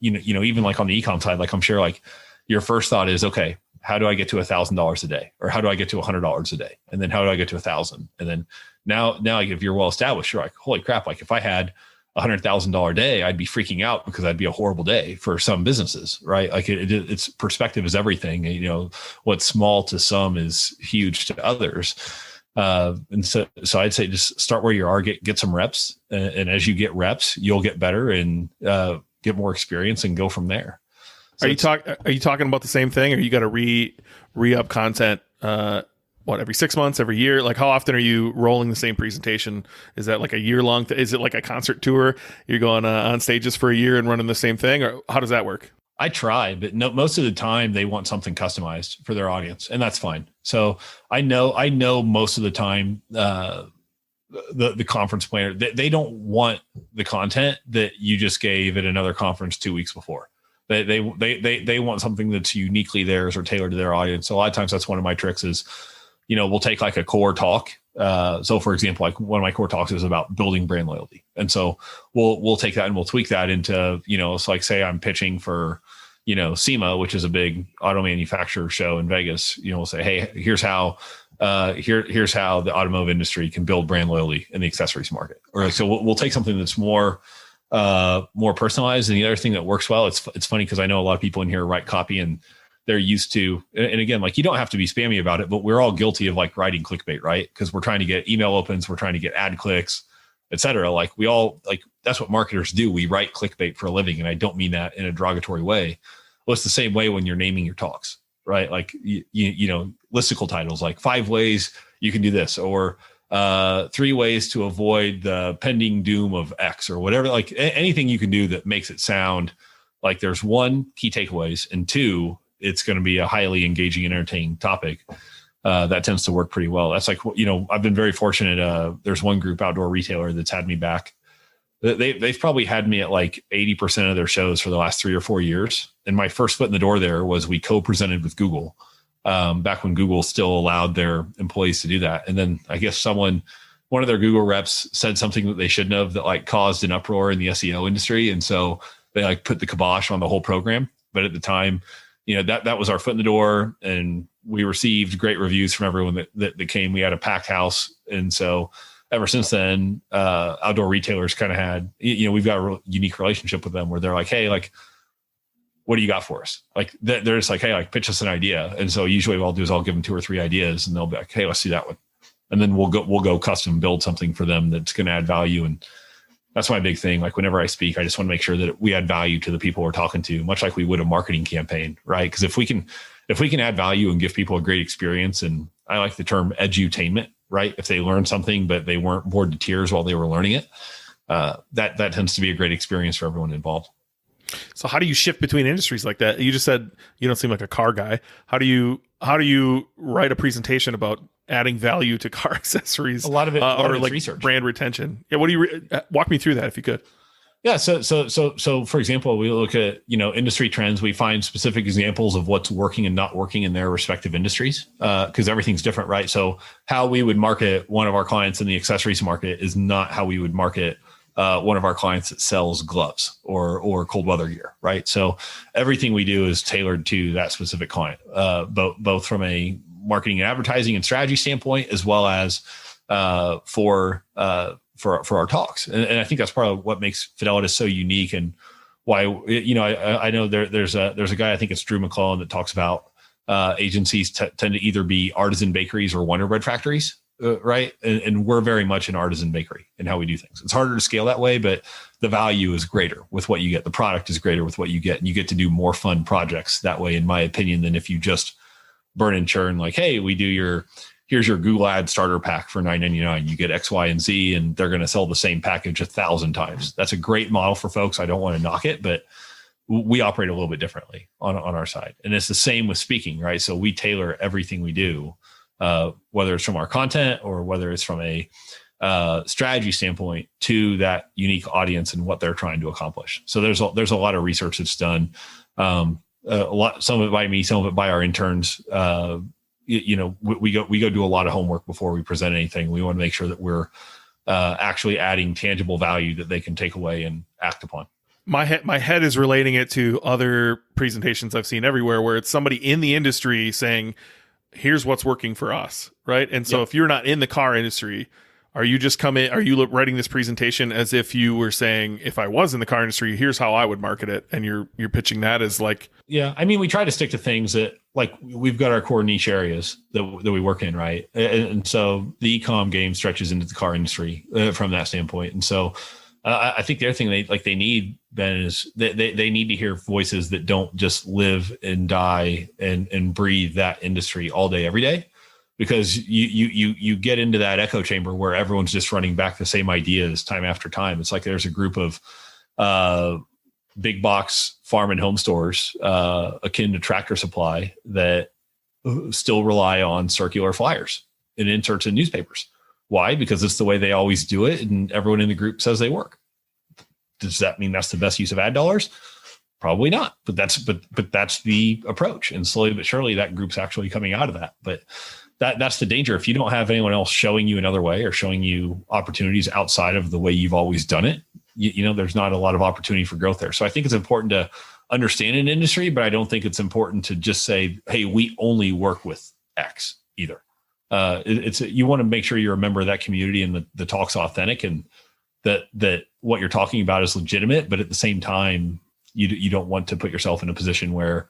even like on the e-com side, like I'm sure like your first thought is, okay, how do I get to $1,000 a day? Or how do I get to $100 a day? And then how do I get to 1,000? And then now if you're well established, you're like, holy crap. Like if I had $100,000 day, I'd be freaking out because that'd be a horrible day for some businesses, right? Like it's perspective is everything. What's small to some is huge to others. And so I'd say just start where you are, get some reps. And as you get reps, you'll get better and get more experience and go from there. So are you talking about the same thing, or you got to re-up content, every 6 months, every year? Like, how often are you rolling the same presentation? Is that like a year long? Is it like a concert tour? You're going on stages for a year and running the same thing, or how does that work? I try, but no, most of the time they want something customized for their audience, and that's fine. So I know most of the time, the conference planner, they don't want the content that you just gave at another conference 2 weeks before. They want something that's uniquely theirs or tailored to their audience. So a lot of times that's one of my tricks is, we'll take like a core talk. So for example, like one of my core talks is about building brand loyalty. And so we'll take that and we'll tweak that into, so like say I'm pitching for, SEMA, which is a big auto manufacturer show in Vegas. We'll say, hey, here's how the automotive industry can build brand loyalty in the accessories market. Or so we'll take something that's more personalized. And the other thing that works well, it's funny because I know a lot of people in here write copy and they're used to, and again, like you don't have to be spammy about it, but we're all guilty of like writing clickbait, right? Because we're trying to get email opens, we're trying to get ad clicks, et cetera. Like we all, like that's what marketers do. We write clickbait for a living. And I don't mean that in a derogatory way. Well, it's the same way when you're naming your talks, right? Like, listicle titles, like 5 ways you can do this, or 3 ways to avoid the pending doom of X, or whatever, like anything you can do that makes it sound like there's 1, key takeaways, and 2, it's going to be a highly engaging and entertaining topic. That tends to work pretty well. That's like, I've been very fortunate. There's one group outdoor retailer that's had me back. They've probably had me at like 80% of their shows for the last 3 or 4 years. And my first foot in the door there was we co-presented with Google, back when Google still allowed their employees to do that. And then I guess one of their Google reps said something that they shouldn't have, that like caused an uproar in the SEO industry. And so they like put the kibosh on the whole program. But at the time, that was our foot in the door, and we received great reviews from everyone that came. We had a packed house. And so ever since then, outdoor retailers kind of had, we've got a real unique relationship with them where they're like, hey, like, what do you got for us? Like they're just like, hey, like pitch us an idea. And so usually what I'll do is I'll give them 2 or 3 ideas, and they'll be like, hey, let's do that one. And then we'll go custom build something for them that's going to add value. And that's my big thing. Like whenever I speak, I just want to make sure that we add value to the people we're talking to, much like we would a marketing campaign, right? Because if we can add value and give people a great experience, and I like the term edutainment, right? If they learn something, but they weren't bored to tears while they were learning it, that tends to be a great experience for everyone involved. So how do you shift between industries like that? You just said you don't seem like a car guy. How do you write a presentation about adding value to car accessories? A lot of it, or like research, brand retention. Yeah. What do you walk me through that if you could? Yeah. So for example, we look at, industry trends. We find specific examples of what's working and not working in their respective industries. Cause everything's different, right? So how we would market one of our clients in the accessories market is not how we would market one of our clients that sells gloves or cold weather gear, right? So everything we do is tailored to that specific client, both from a marketing and advertising and strategy standpoint, as well as for our talks. And I think that's part of what makes Fidelitas so unique, and why, I know there's a guy, I think it's Drew McClellan, that talks about agencies tend to either be artisan bakeries or Wonder Bread factories, right? And we're very much an artisan bakery in how we do things. It's harder to scale that way, but the value is greater with what you get. The product is greater with what you get, and you get to do more fun projects that way, in my opinion, than if you just burn and churn, like, hey, here's your Google Ad starter pack for $9.99. You get X, Y, and Z, and they're going to sell the same package 1,000 times. That's a great model for folks. I don't want to knock it, but we operate a little bit differently on our side. And it's the same with speaking, right? So we tailor everything we do, whether it's from our content or whether it's from a strategy standpoint, to that unique audience and what they're trying to accomplish. So there's a lot of research that's done. Some of it by me, some of it by our interns. We go do a lot of homework before we present anything. We want to make sure that we're actually adding tangible value that they can take away and act upon. My head is relating it to other presentations I've seen everywhere, where it's somebody in the industry saying, here's what's working for us, right? And so if you're not in the car industry, are you writing this presentation as if you were saying, if I was in the car industry, here's how I would market it, and you're pitching that as like... Yeah, I mean, we try to stick to things that, like, we've got our core niche areas that we work in, right? And so the e-com game stretches into the car industry from that standpoint. And so I think the other thing they need, Ben, is they need to hear voices that don't just live and die and breathe that industry all day, every day. Because you get into that echo chamber where everyone's just running back the same ideas time after time. It's like there's a group of big box farm and home stores akin to Tractor Supply that still rely on circular flyers and inserts in newspapers. Why? Because it's the way they always do it, and everyone in the group says they work. Does that mean that's the best use of ad dollars? Probably not, but that's the approach. And slowly but surely that group's actually coming out of that. But that's the danger. If you don't have anyone else showing you another way or showing you opportunities outside of the way you've always done it, there's not a lot of opportunity for growth there. So I think it's important to understand an industry, but I don't think it's important to just say, hey, we only work with X either. You want to make sure you're a member of that community and the talk's authentic, and that what you're talking about is legitimate, but at the same time, you don't want to put yourself in a position where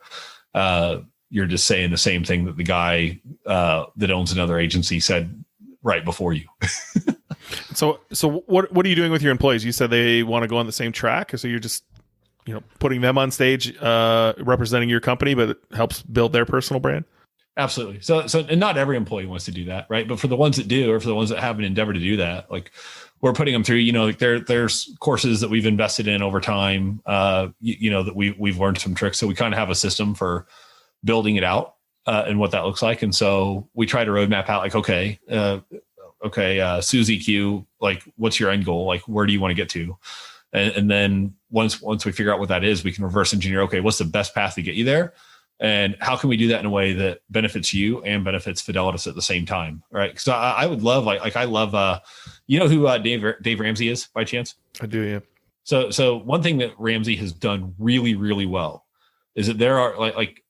you're just saying the same thing that the guy that owns another agency said right before you. So what are you doing with your employees? You said they want to go on the same track, so you're just putting them on stage representing your company, but it helps build their personal brand. Absolutely. So and not every employee wants to do that, right? But for the ones that do, or for the ones that have an endeavor to do that, like, we're putting them through, there's courses that we've invested in over time, that we've learned some tricks. So we kind of have a system for building it out and what that looks like. And so we try to roadmap out, like, Susie Q, like, what's your end goal? Like, where do you want to get to? And then once we figure out what that is, we can reverse engineer, okay, what's the best path to get you there? And how can we do that in a way that benefits you and benefits Fidelitas at the same time, right? Because I would love, I love, who Dave Ramsey is by chance? I do, yeah. So one thing that Ramsey has done really, really well is that there are like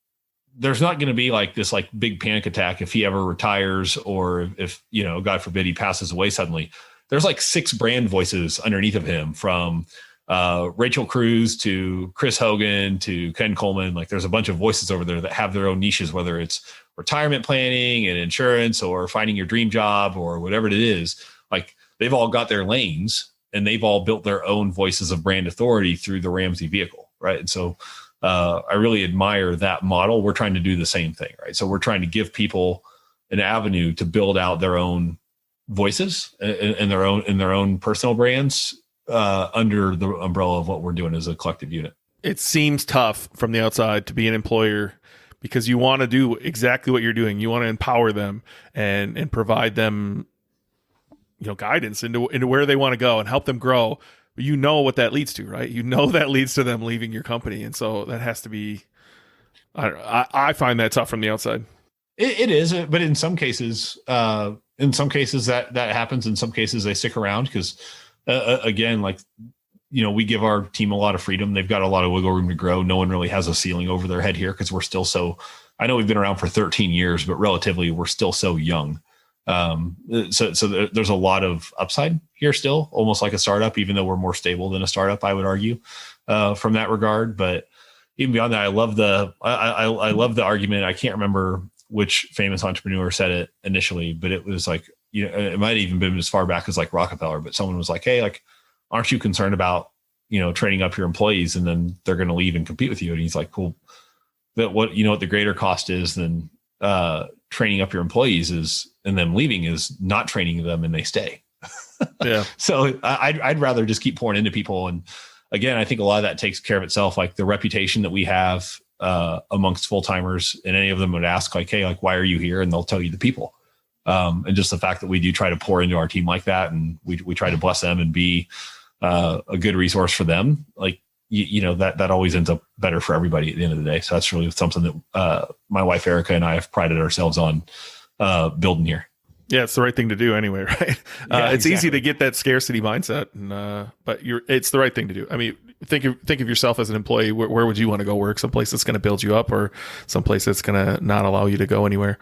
there's not going to be like this like big panic attack if he ever retires, or if God forbid he passes away suddenly. There's like 6 brand voices underneath of him, from Rachel Cruz to Chris Hogan to Ken Coleman. Like, there's a bunch of voices over there that have their own niches, whether it's retirement planning and insurance or finding your dream job or whatever it is. Like, they've all got their lanes, and they've all built their own voices of brand authority through the Ramsey vehicle. Right. And so I really admire that model. We're trying to do the same thing. Right. So we're trying to give people an avenue to build out their own voices and their own personal brands under the umbrella of what we're doing as a collective unit. It seems tough from the outside to be an employer, because you want to do exactly what you're doing. You want to empower them and provide them, guidance into where they want to go and help them grow. But what that leads to, right? That leads to them leaving your company. And so that has to be, I find that tough from the outside. It is, but in some cases that happens. In some cases they stick around because again, like, we give our team a lot of freedom. They've got a lot of wiggle room to grow. No one really has a ceiling over their head here because we're still I know we've been around for 13 years, but relatively we're still so young. So there's a lot of upside here still, almost like a startup, even though we're more stable than a startup, I would argue, from that regard. But even beyond that, I love the argument. I can't remember which famous entrepreneur said it initially, but it was like, it might have even been as far back as like Rockefeller, but someone was like, hey, like, aren't you concerned about, training up your employees and then they're going to leave and compete with you? And he's like, cool. That what the greater cost is than training up your employees is, and them leaving is not training them and they stay. Yeah. So I'd rather just keep pouring into people. And again, I think a lot of that takes care of itself. Like the reputation that we have amongst full-timers, and any of them would ask like, hey, like, why are you here? And they'll tell you the people. And just the fact that we do try to pour into our team like that. And we try to bless them and be a good resource for them. Like, that always ends up better for everybody at the end of the day. So that's really something that my wife, Erica, and I have prided ourselves on building here. Yeah, it's the right thing to do anyway, right? Yeah, it's exactly. Easy to get that scarcity mindset, but it's the right thing to do. I mean, think of yourself as an employee. Where would you want to go work? Someplace that's going to build you up, or someplace that's going to not allow you to go anywhere?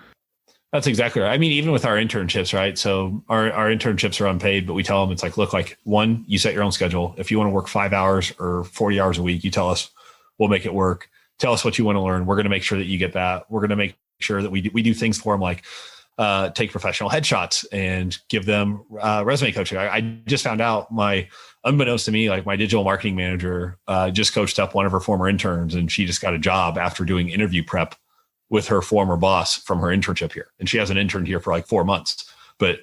That's exactly right. I mean, even with our internships, right? So our internships are unpaid, but we tell them, it's like, look, like, one, you set your own schedule. If you want to work 5 hours or 40 hours a week, you tell us, we'll make it work. Tell us what you want to learn. We're going to make sure that you get that. We're going to make sure that we do things for them, like take professional headshots and give them resume coaching. I just found out, unbeknownst to me, like my digital marketing manager just coached up one of her former interns, and she just got a job after doing interview prep with her former boss from her internship here. And she hasn't interned here for like 4 months, but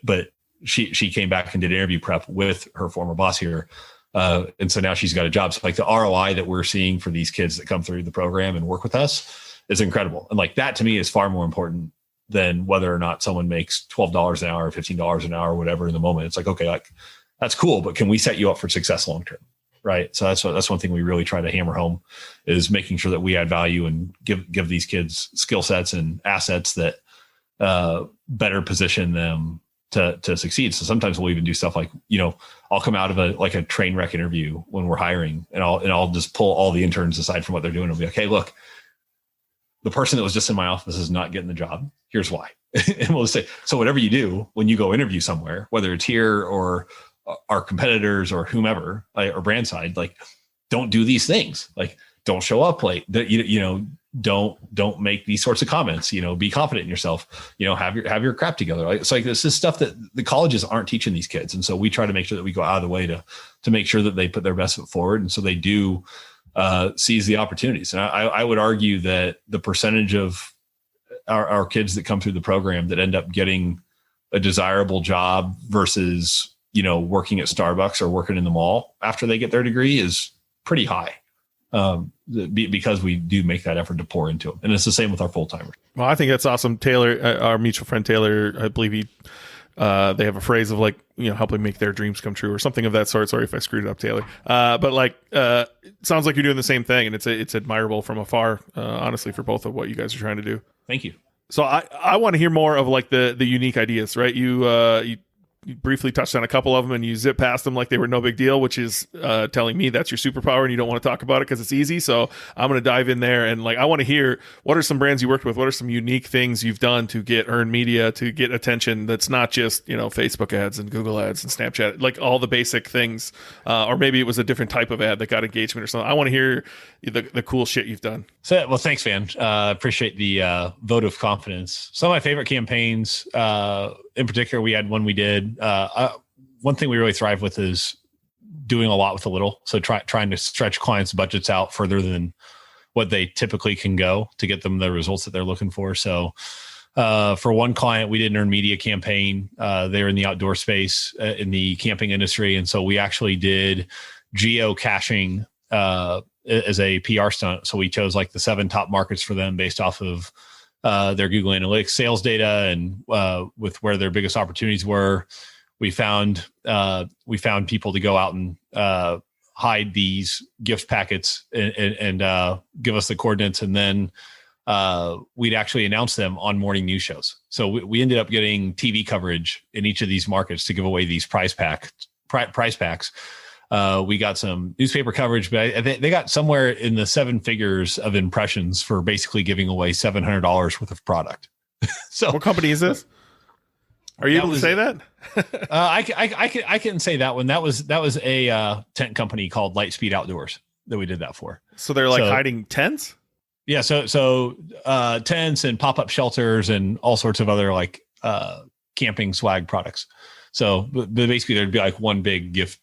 she came back and did interview prep with her former boss here. And so now she's got a job. So like the ROI that we're seeing for these kids that come through the program and work with us is incredible. And like that to me is far more important than whether or not someone makes $12 an hour or $15 an hour or whatever in the moment. It's like, okay, like that's cool, but can we set you up for success long-term? Right. So that's one thing we really try to hammer home, is making sure that we add value and give these kids skill sets and assets that better position them to succeed. So sometimes we'll even do stuff like, I'll come out of a train wreck interview when we're hiring, and I'll just pull all the interns aside from what they're doing and be like, hey, look, the person that was just in my office is not getting the job. Here's why. And we'll say, so whatever you do when you go interview somewhere, whether it's here or our competitors or whomever, or brand side, like, don't do these things. Like, don't show up late. Don't make these sorts of comments. Be confident in yourself. Have your crap together. Like, it's like, this is stuff that the colleges aren't teaching these kids, and so we try to make sure that we go out of the way to make sure that they put their best foot forward, and so they do seize the opportunities. And I would argue that the percentage of our kids that come through the program that end up getting a desirable job versus working at Starbucks or working in the mall after they get their degree is pretty high, because we do make that effort to pour into them. And it's the same with our full-timers. Well, I think that's awesome. Taylor, our mutual friend Taylor, I believe they have a phrase of like, helping make their dreams come true or something of that sort. Sorry if I screwed it up, Taylor. But like, it sounds like you're doing the same thing, and it's admirable from afar, honestly, for both of what you guys are trying to do. Thank you. So I want to hear more of like the unique ideas, right? You briefly touched on a couple of them, and you zip past them like they were no big deal, which is telling me that's your superpower and you don't want to talk about it because it's easy. So I'm going to dive in there, and like, I want to hear, what are some brands you worked with? What are some unique things you've done to get earned media, to get attention that's not just, Facebook ads and Google ads and Snapchat, like all the basic things, or maybe it was a different type of ad that got engagement or something. I want to hear the cool shit you've done. So, well, thanks, man. Appreciate the vote of confidence. Some of my favorite campaigns, in particular, we had one we did. One thing we really thrive with is doing a lot with a little. So trying to stretch clients' budgets out further than what they typically can go to get them the results that they're looking for. So for one client, we did an earned media campaign. They're in the outdoor space, in the camping industry. And so we actually did geocaching as a PR stunt. So we chose like the 7 top markets for them based off of their Google Analytics sales data, and with where their biggest opportunities were. We found people to go out and hide these gift packets and give us the coordinates, and then we'd actually announce them on morning news shows. So we ended up getting TV coverage in each of these markets to give away these prize price packs. We got some newspaper coverage, but they got somewhere in the seven figures of impressions for basically giving away $700 worth of product. So what company is this? Are you able to say that? I can say that one. That was a tent company called Lightspeed Outdoors that we did that for. So they're like hiding tents? Yeah. So tents and pop-up shelters and all sorts of other like camping swag products. So basically there'd be like one big gift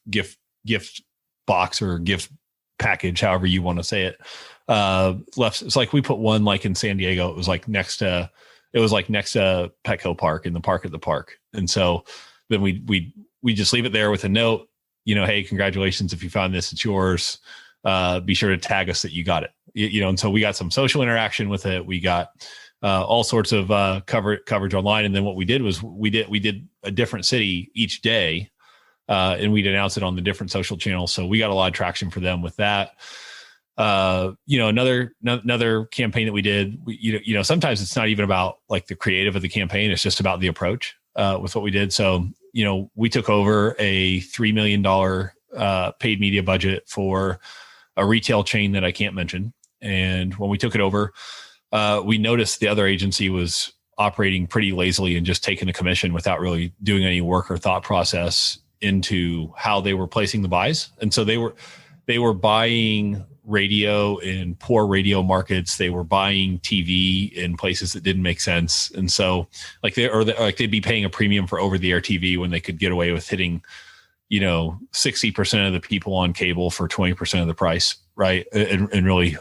box or gift package, however you want to say it. Left. It's like we put one like in San Diego. It was like next to Petco Park, in the park at the park. And so then we just leave it there with a note, hey, congratulations. If you found this, it's yours. Be sure to tag us that you got it. And so we got some social interaction with it. We got all sorts of coverage online. And then what we did was we did a different city each day, and we'd announce it on the different social channels. So we got a lot of traction for them with that. Another campaign that we did, sometimes it's not even about like the creative of the campaign. It's just about the approach with what we did. So, we took over a $3 million paid media budget for a retail chain that I can't mention. And when we took it over, we noticed the other agency was operating pretty lazily and just taking a commission without really doing any work or thought process into how they were placing the buys. And so they were buying radio in poor radio markets. They were buying TV in places that didn't make sense. And so they'd be paying a premium for over the air TV when they could get away with hitting, 60% of the people on cable for 20% of the price. Right. And really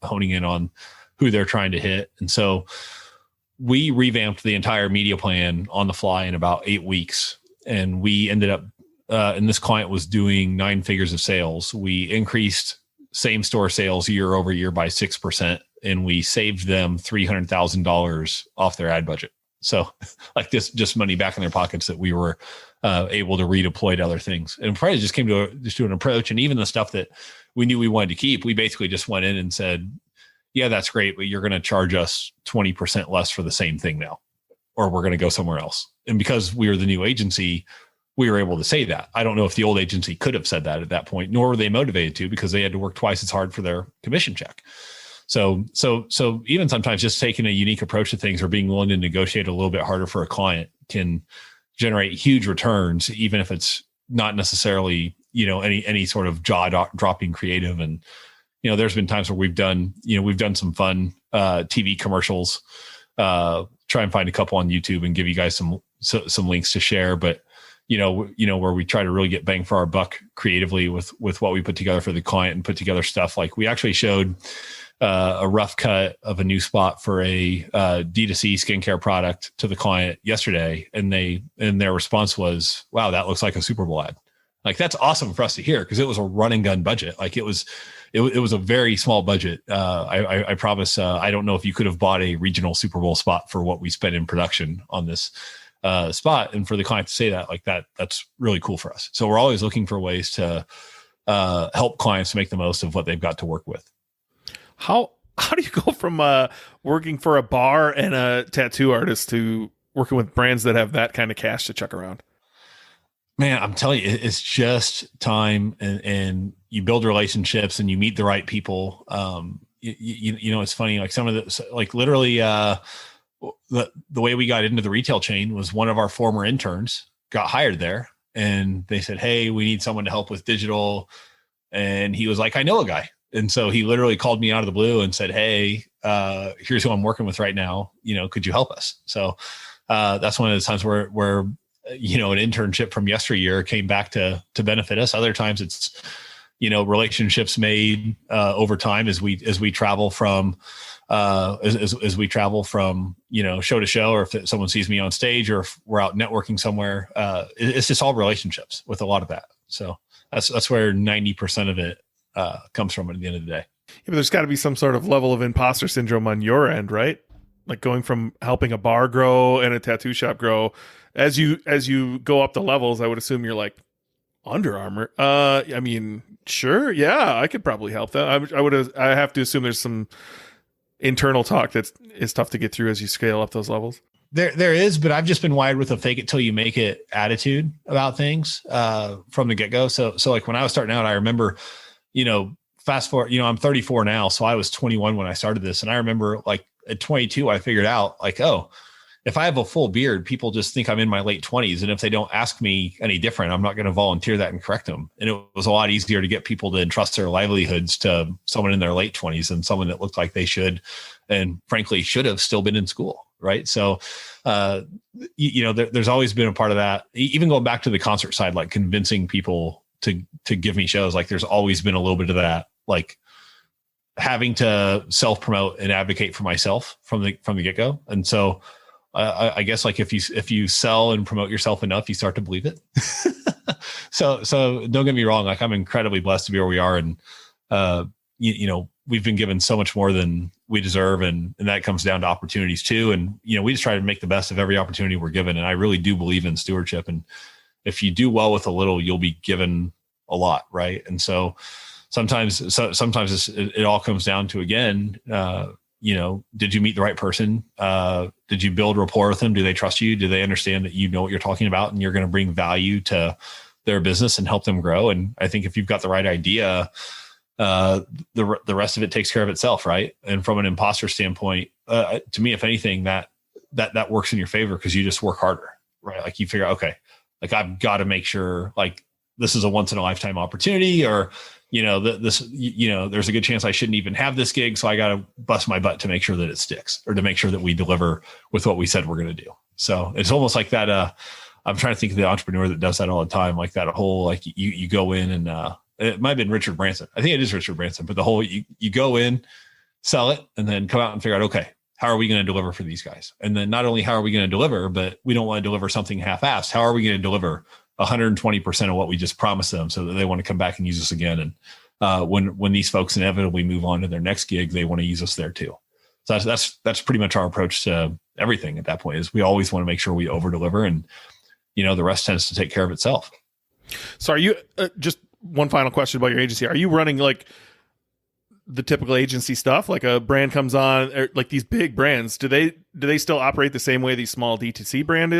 honing in on who they're trying to hit. And so we revamped the entire media plan on the fly in about 8 weeks. And we ended up, and this client was doing 9 figures of sales. We increased same store sales year over year by 6%, and we saved them $300,000 off their ad budget. So like this, just money back in their pockets that we were able to redeploy to other things. And probably just came to an approach. And even the stuff that we knew we wanted to keep, we basically just went in and said, yeah, that's great, but you're going to charge us 20% less for the same thing now, or we're going to go somewhere else. And because we were the new agency, we were able to say that. I don't know if the old agency could have said that at that point, nor were they motivated to, because they had to work twice as hard for their commission check. So even sometimes just taking a unique approach to things or being willing to negotiate a little bit harder for a client can generate huge returns, even if it's not necessarily, any sort of jaw-dropping creative. And, there's been times where we've done some fun TV commercials, try and find a couple on YouTube and give you guys some links to share. But, where we try to really get bang for our buck creatively with what we put together for the client and put together stuff. Like we actually showed a rough cut of a new spot for a D2C skincare product to the client yesterday. And their response was, wow, that looks like a Super Bowl ad. Like, that's awesome for us to hear, because it was a run and gun budget. Like it was a very small budget. I promise. I don't know if you could have bought a regional Super Bowl spot for what we spent in production on this spot. And for the client to say that, like that's really cool for us. So we're always looking for ways to help clients make the most of what they've got to work with. How do you go from working for a bar and a tattoo artist to working with brands that have that kind of cash to chuck around? Man, I'm telling you, it's just time, and you build relationships and you meet the right people. It's funny, like some of the, like literally the way we got into the retail chain was one of our former interns got hired there, and they said, hey, we need someone to help with digital. And he was like, I know a guy. And so he literally called me out of the blue and said, hey, here's who I'm working with right now. Could you help us? So that's one of the times where an internship from yesteryear came back to benefit us. Other times it's, relationships made over time as we travel from as we travel from, show to show, or if someone sees me on stage, or if we're out networking somewhere. It's just all relationships with a lot of that. So that's where 90% of it comes from at the end of the day. Yeah, but there's got to be some sort of level of imposter syndrome on your end, right? Like going from helping a bar grow and a tattoo shop grow, as you go up the levels, I would assume you're like, Under Armour. I mean, sure, yeah, I could probably help them. I have to assume there's some internal talk that is tough to get through as you scale up those levels. There is, but I've just been wired with a fake it till you make it attitude about things from the get go. So like when I was starting out, I remember, fast forward, I'm 34 now. So I was 21 when I started this. And I remember like at 22, I figured out like, oh, if I have a full beard, people just think I'm in my late 20s. And if they don't ask me any different, I'm not going to volunteer that and correct them. And it was a lot easier to get people to entrust their livelihoods to someone in their late 20s than someone that looked like they should, and frankly, should have still been in school. Right. So, there's always been a part of that, even going back to the concert side, like convincing people to give me shows. Like there's always been a little bit of that, like having to self-promote and advocate for myself from the get go. And so, I guess like if you sell and promote yourself enough, you start to believe it. So don't get me wrong. Like I'm incredibly blessed to be where we are. And, we've been given so much more than we deserve. And that comes down to opportunities too. And, we just try to make the best of every opportunity we're given. And I really do believe in stewardship. And if you do well with a little, you'll be given a lot. Right. And so sometimes it all comes down to, again, did you meet the right person? Did you build rapport with them? Do they trust you? Do they understand that you know what you're talking about and you're going to bring value to their business and help them grow? And I think if you've got the right idea, the rest of it takes care of itself. Right. And from an imposter standpoint, to me, if anything, that works in your favor because you just work harder, right? Like you figure out, okay, like I've got to make sure like this is a once in a lifetime opportunity, or there's a good chance I shouldn't even have this gig. So I got to bust my butt to make sure that it sticks, or to make sure that we deliver with what we said we're going to do. So it's almost like that. I'm trying to think of the entrepreneur that does that all the time. Like that whole, like you go in and it might've been Richard Branson. I think it is Richard Branson, but the whole, you go in, sell it, and then come out and figure out, okay, how are we going to deliver for these guys? And then not only how are we going to deliver, but we don't want to deliver something half-assed. How are we going to deliver 120% of what we just promised them so that they want to come back and use us again? And when these folks inevitably move on to their next gig, they want to use us there too. So that's pretty much our approach to everything at that point. Is we always want to make sure we over deliver, and the rest tends to take care of itself. So are you just one final question about your agency? Are you running like the typical agency stuff? Like a brand comes on, or like these big brands, do they still operate the same way these small D2C brand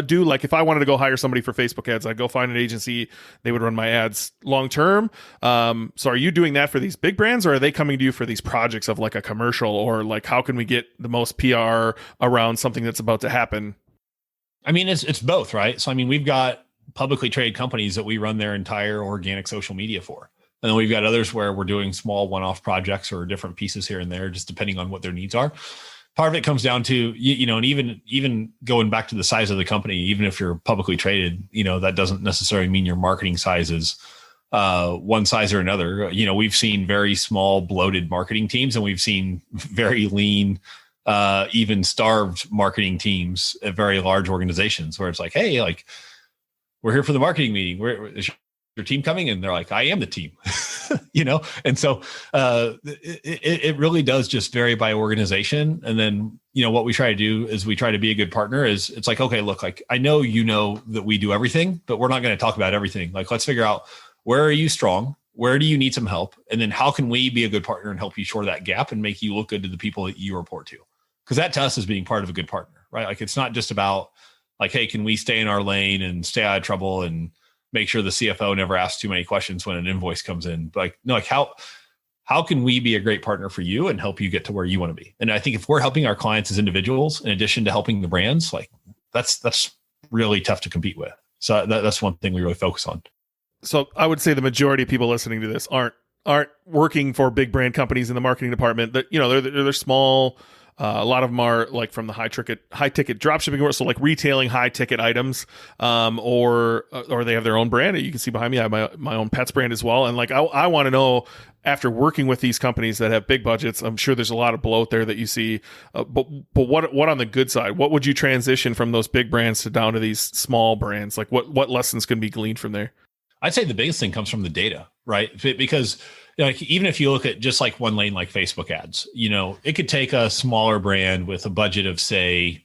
do? Like if I wanted to go hire somebody for Facebook ads, I'd go find an agency, they would run my ads long term. So are you doing that for these big brands, or are they coming to you for these projects of like a commercial, or like how can we get the most PR around something that's about to happen? I mean, it's both, right? So I mean, we've got publicly traded companies that we run their entire organic social media for. And then we've got others where we're doing small one-off projects or different pieces here and there, just depending on what their needs are. Part of it comes down to, and even going back to the size of the company, even if you're publicly traded, that doesn't necessarily mean your marketing size is one size or another. We've seen very small bloated marketing teams, and we've seen very lean, even starved marketing teams at very large organizations where it's like, hey, like, we're here for the marketing meeting. Is your team coming? And they're like, I am the team, And so it really does just vary by organization. And then, what we try to do is we try to be a good partner. Is it's like, okay, look, like I know that we do everything, but we're not going to talk about everything. Like, let's figure out, where are you strong? Where do you need some help? And then how can we be a good partner and help you shore that gap and make you look good to the people that you report to? Because that to us is being part of a good partner, right? Like it's not just about like, hey, can we stay in our lane and stay out of trouble and make sure the CFO never asks too many questions when an invoice comes in? But like, no, like how can we be a great partner for you and help you get to where you want to be? And I think if we're helping our clients as individuals, in addition to helping the brands, like that's really tough to compete with. So that's one thing we really focus on. So I would say the majority of people listening to this aren't working for big brand companies in the marketing department. That they're small. A lot of them are like from the high ticket dropshipping world, so like retailing high ticket items, or they have their own brand. You can see behind me, I have my own pets brand as well. And like I want to know, after working with these companies that have big budgets, I'm sure there's a lot of bloat there that you see. But what on the good side? What would you transition from those big brands to down to these small brands? Like what lessons can be gleaned from there? I'd say the biggest thing comes from the data, right? Because even if you look at just like one lane, like Facebook ads, it could take a smaller brand with a budget of, say,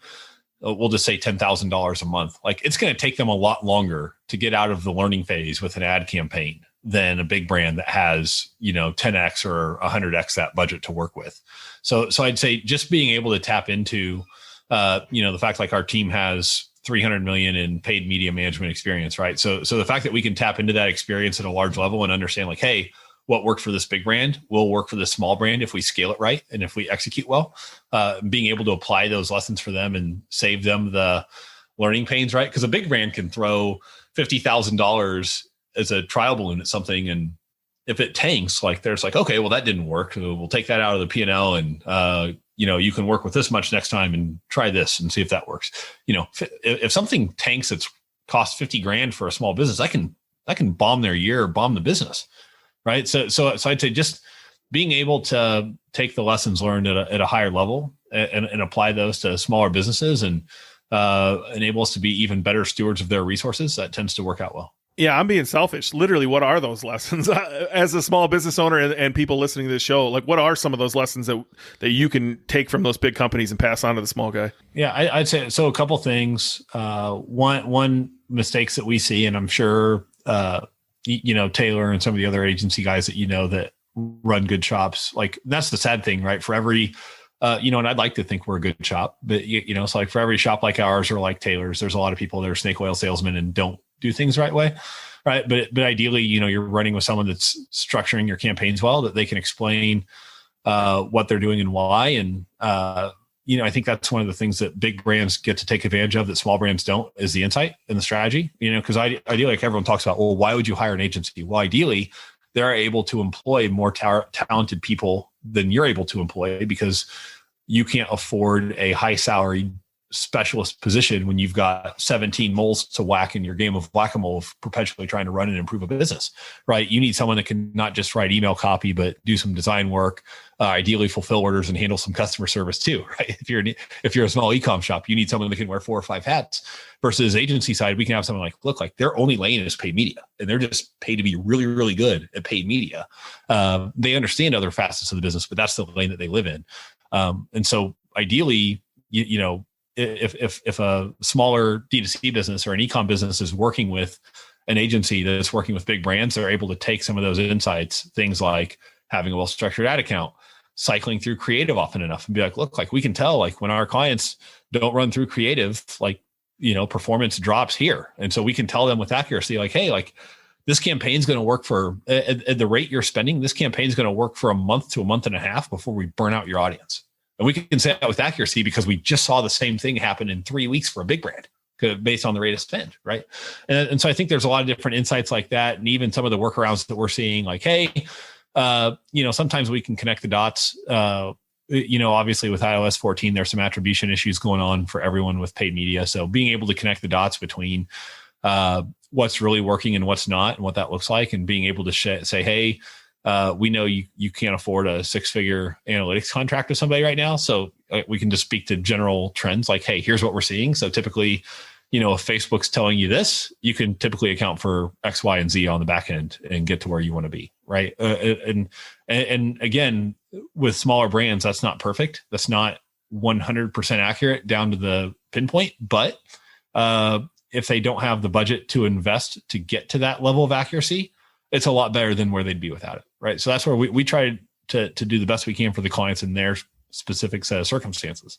we'll just say $10,000 a month. Like it's going to take them a lot longer to get out of the learning phase with an ad campaign than a big brand that has, 10x or 100x that budget to work with. So I'd say just being able to tap into the fact like our team has 300 million in paid media management experience, right? So the fact that we can tap into that experience at a large level and understand like, hey, what worked for this big brand will work for this small brand if we scale it right and if we execute well. Being able to apply those lessons for them and save them the learning pains, right? Because a big brand can throw $50,000 as a trial balloon at something, and if it tanks, like there's like, okay, well that didn't work. So we'll take that out of the P&L, and you can work with this much next time and try this and see if that works. If something tanks, it's cost 50 grand for a small business, I can bomb their year, bomb the business, right? So I'd say just being able to take the lessons learned at a higher level and apply those to smaller businesses and enable us to be even better stewards of their resources, that tends to work out well. Yeah, I'm being selfish. Literally, what are those lessons as a small business owner and people listening to this show? Like, what are some of those lessons that you can take from those big companies and pass on to the small guy? Yeah, I'd say so. A couple things. One mistakes that we see, and I'm sure Taylor and some of the other agency guys that that run good shops. Like, that's the sad thing, right? For every and I'd like to think we're a good shop, but it's like for every shop like ours or like Taylor's, there's a lot of people that are snake oil salesmen and don't do things the right way, right? But ideally, you're running with someone that's structuring your campaigns well, that they can explain what they're doing and why. And I think that's one of the things that big brands get to take advantage of that small brands don't, is the insight and the strategy. Because ideally, like everyone talks about, well, why would you hire an agency? Well, ideally, they're able to employ more talented people than you're able to employ, because you can't afford a high salary specialist position when you've got 17 moles to whack in your game of whack-a-mole of perpetually trying to run and improve a business, right? You need someone that can not just write email copy, but do some design work, ideally fulfill orders and handle some customer service too, right? If you're a small e-com shop, you need someone that can wear 4 or 5 hats. Versus agency side, we can have someone look like their only lane is paid media, and they're just paid to be really, really good at paid media. They understand other facets of the business, but that's the lane that they live in. And so ideally, if a smaller D2C business or an e-com business is working with an agency that's working with big brands, they're able to take some of those insights, things like having a well-structured ad account, cycling through creative often enough, and be like, look, like we can tell, like when our clients don't run through creative, like, performance drops here. And so we can tell them with accuracy, like, hey, like this campaign is going to work for at the rate you're spending. This campaign is going to work for a month to a month and a half before we burn out your audience. And we can say that with accuracy because we just saw the same thing happen in 3 weeks for a big brand based on the rate of spend, right? And so I think there's a lot of different insights like that. And even some of the workarounds that we're seeing, like, hey, sometimes we can connect the dots. Obviously with iOS 14, there's some attribution issues going on for everyone with paid media. So being able to connect the dots between what's really working and what's not, and what that looks like, and being able to say, hey, we know you can't afford a 6-figure analytics contract with somebody right now. So we can just speak to general trends like, hey, here's what we're seeing. So typically, if Facebook's telling you this, you can typically account for X, Y, and Z on the back end and get to where you want to be. Right. And again, with smaller brands, that's not perfect. That's not 100% accurate down to the pinpoint. But if they don't have the budget to invest to get to that level of accuracy, it's a lot better than where they'd be without it. Right. So that's where we try to do the best we can for the clients in their specific set of circumstances.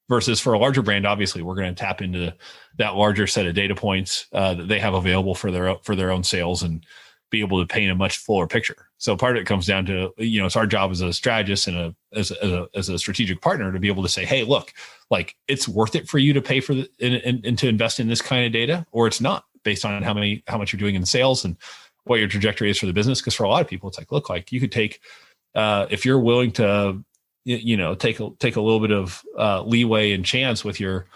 Versus for a larger brand, obviously, we're going to tap into that larger set of data points that they have available for their own sales and be able to paint a much fuller picture. So part of it comes down to, it's our job as a strategist and as a strategic partner to be able to say, hey, look, like it's worth it for you to pay for and to invest in this kind of data, or it's not, based on how much you're doing in sales and what your trajectory is for the business. Because for a lot of people, it's like, look, like you could take if you're willing to take a little bit of leeway and chance with your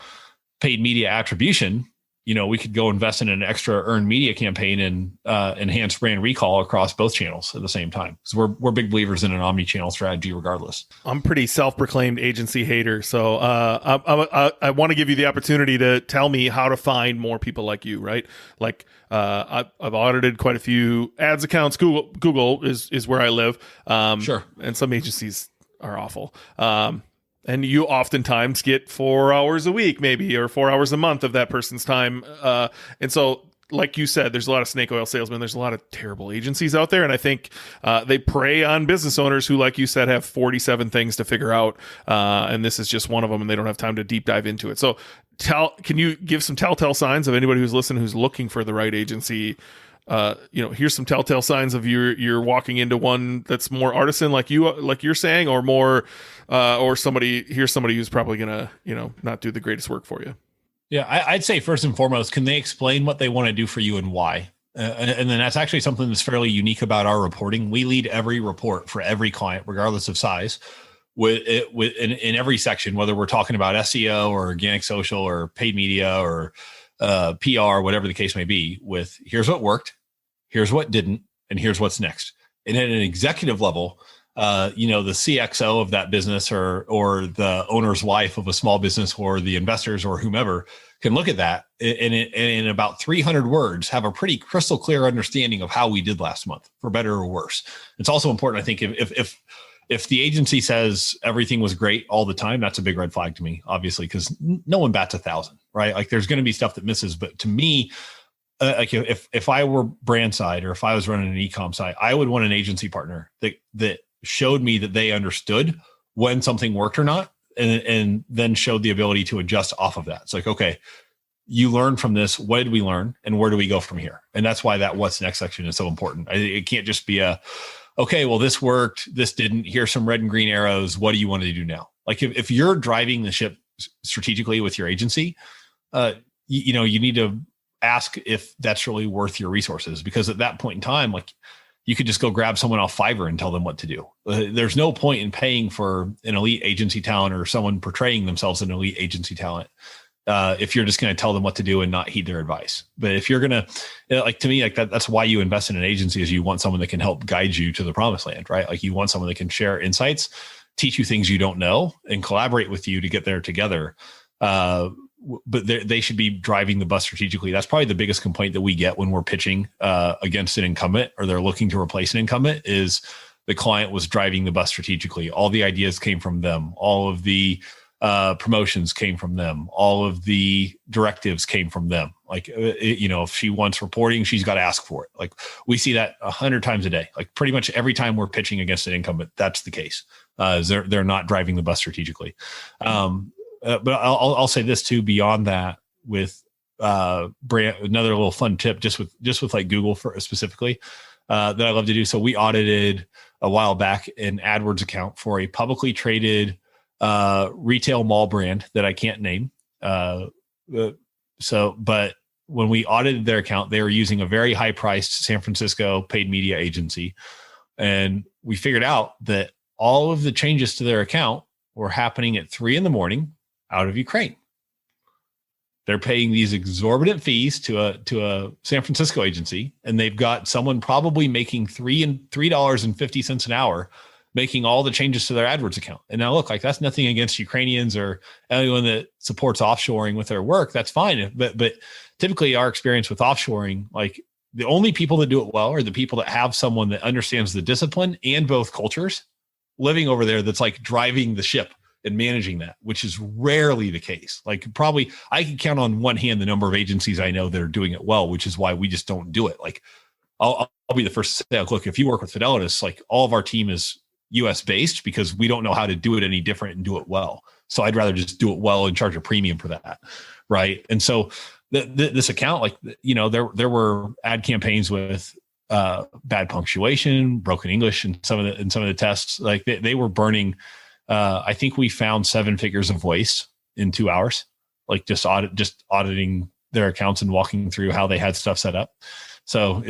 paid media attribution, we could go invest in an extra earned media campaign and enhance brand recall across both channels at the same time. Because we're big believers in an omni-channel strategy regardless. I'm pretty self-proclaimed agency hater. So I want to give you the opportunity to tell me how to find more people like you, right? Like I've audited quite a few ads accounts. Google is where I live. Sure. And some agencies are awful. And you oftentimes get 4 hours a week, maybe, or 4 hours a month of that person's time. And so like you said, there's a lot of snake oil salesmen. There's a lot of terrible agencies out there. And I think they prey on business owners who, like you said, have 47 things to figure out. And this is just one of them, and they don't have time to deep dive into it. So can you give some telltale signs of anybody who's listening, who's looking for the right agency? Here's some telltale signs of you're walking into one that's more artisan, like you're saying, or more, or somebody who's probably gonna, not do the greatest work for you. Yeah, I'd say first and foremost, can they explain what they want to do for you and why? And then that's actually something that's fairly unique about our reporting. We lead every report for every client, regardless of size, in every section, whether we're talking about SEO or organic social or paid media or PR, whatever the case may be, with here's what worked, here's what didn't, and here's what's next. And at an executive level, the CXO of that business or the owner's wife of a small business or the investors or whomever can look at that and in about 300 words have a pretty crystal clear understanding of how we did last month, for better or worse. It's also important, I think, if the agency says everything was great all the time, that's a big red flag to me, obviously, because no one bats 1,000, right? Like there's going to be stuff that misses, but to me, like if I were brand side or if I was running an e-com site, I would want an agency partner that showed me that they understood when something worked or not, and then showed the ability to adjust off of that. It's like, okay, you learned from this. What did we learn? And where do we go from here? And that's why that what's next section is so important. It can't just be okay, well, this worked, this didn't. Here's some red and green arrows. What do you want to do now? Like if you're driving the ship strategically with your agency, you need to ask if that's really worth your resources, because at that point in time, like you could just go grab someone off Fiverr and tell them what to do. There's no point in paying for an elite agency talent or someone portraying themselves as an elite agency talent if you're just going to tell them what to do and not heed their advice. But if you're going to, like, to me, like that's why you invest in an agency, is you want someone that can help guide you to the promised land, right? Like you want someone that can share insights, teach you things you don't know, and collaborate with you to get there together. But they should be driving the bus strategically. That's probably the biggest complaint that we get when we're pitching against an incumbent, or they're looking to replace an incumbent, is the client was driving the bus strategically. All the ideas came from them. All of the promotions came from them. All of the directives came from them. Like, if she wants reporting, she's got to ask for it. Like we see that 100 times a day. Like pretty much every time we're pitching against an incumbent, that's the case. They're not driving the bus strategically. But I'll say this too, beyond that, with brand, another little fun tip, just with like Google specifically, that I love to do. So we audited a while back an AdWords account for a publicly traded retail mall brand that I can't name. But when we audited their account, they were using a very high priced San Francisco paid media agency. And we figured out that all of the changes to their account were happening at 3 a.m. out of Ukraine. They're paying these exorbitant fees to a San Francisco agency, and they've got someone probably making $3.50 an hour, making all the changes to their AdWords account. And now look, like that's nothing against Ukrainians or anyone that supports offshoring with their work. That's fine. But typically our experience with offshoring, like the only people that do it well are the people that have someone that understands the discipline and both cultures living over there, that's like driving the ship and managing that, which is rarely the case. Like probably I can count on one hand the number of agencies I know that are doing it well, which is why we just don't do it. Like I'll be the first to say, look, if you work with Fidelitas, like all of our team is US based because we don't know how to do it any different and do it well. So I'd rather just do it well and charge a premium for that. Right. And so this account, like, there were ad campaigns with bad punctuation, broken English, and some of the tests, like they were burning. I think we found 7 figures of waste in 2 hours, like just auditing their accounts and walking through how they had stuff set up. So,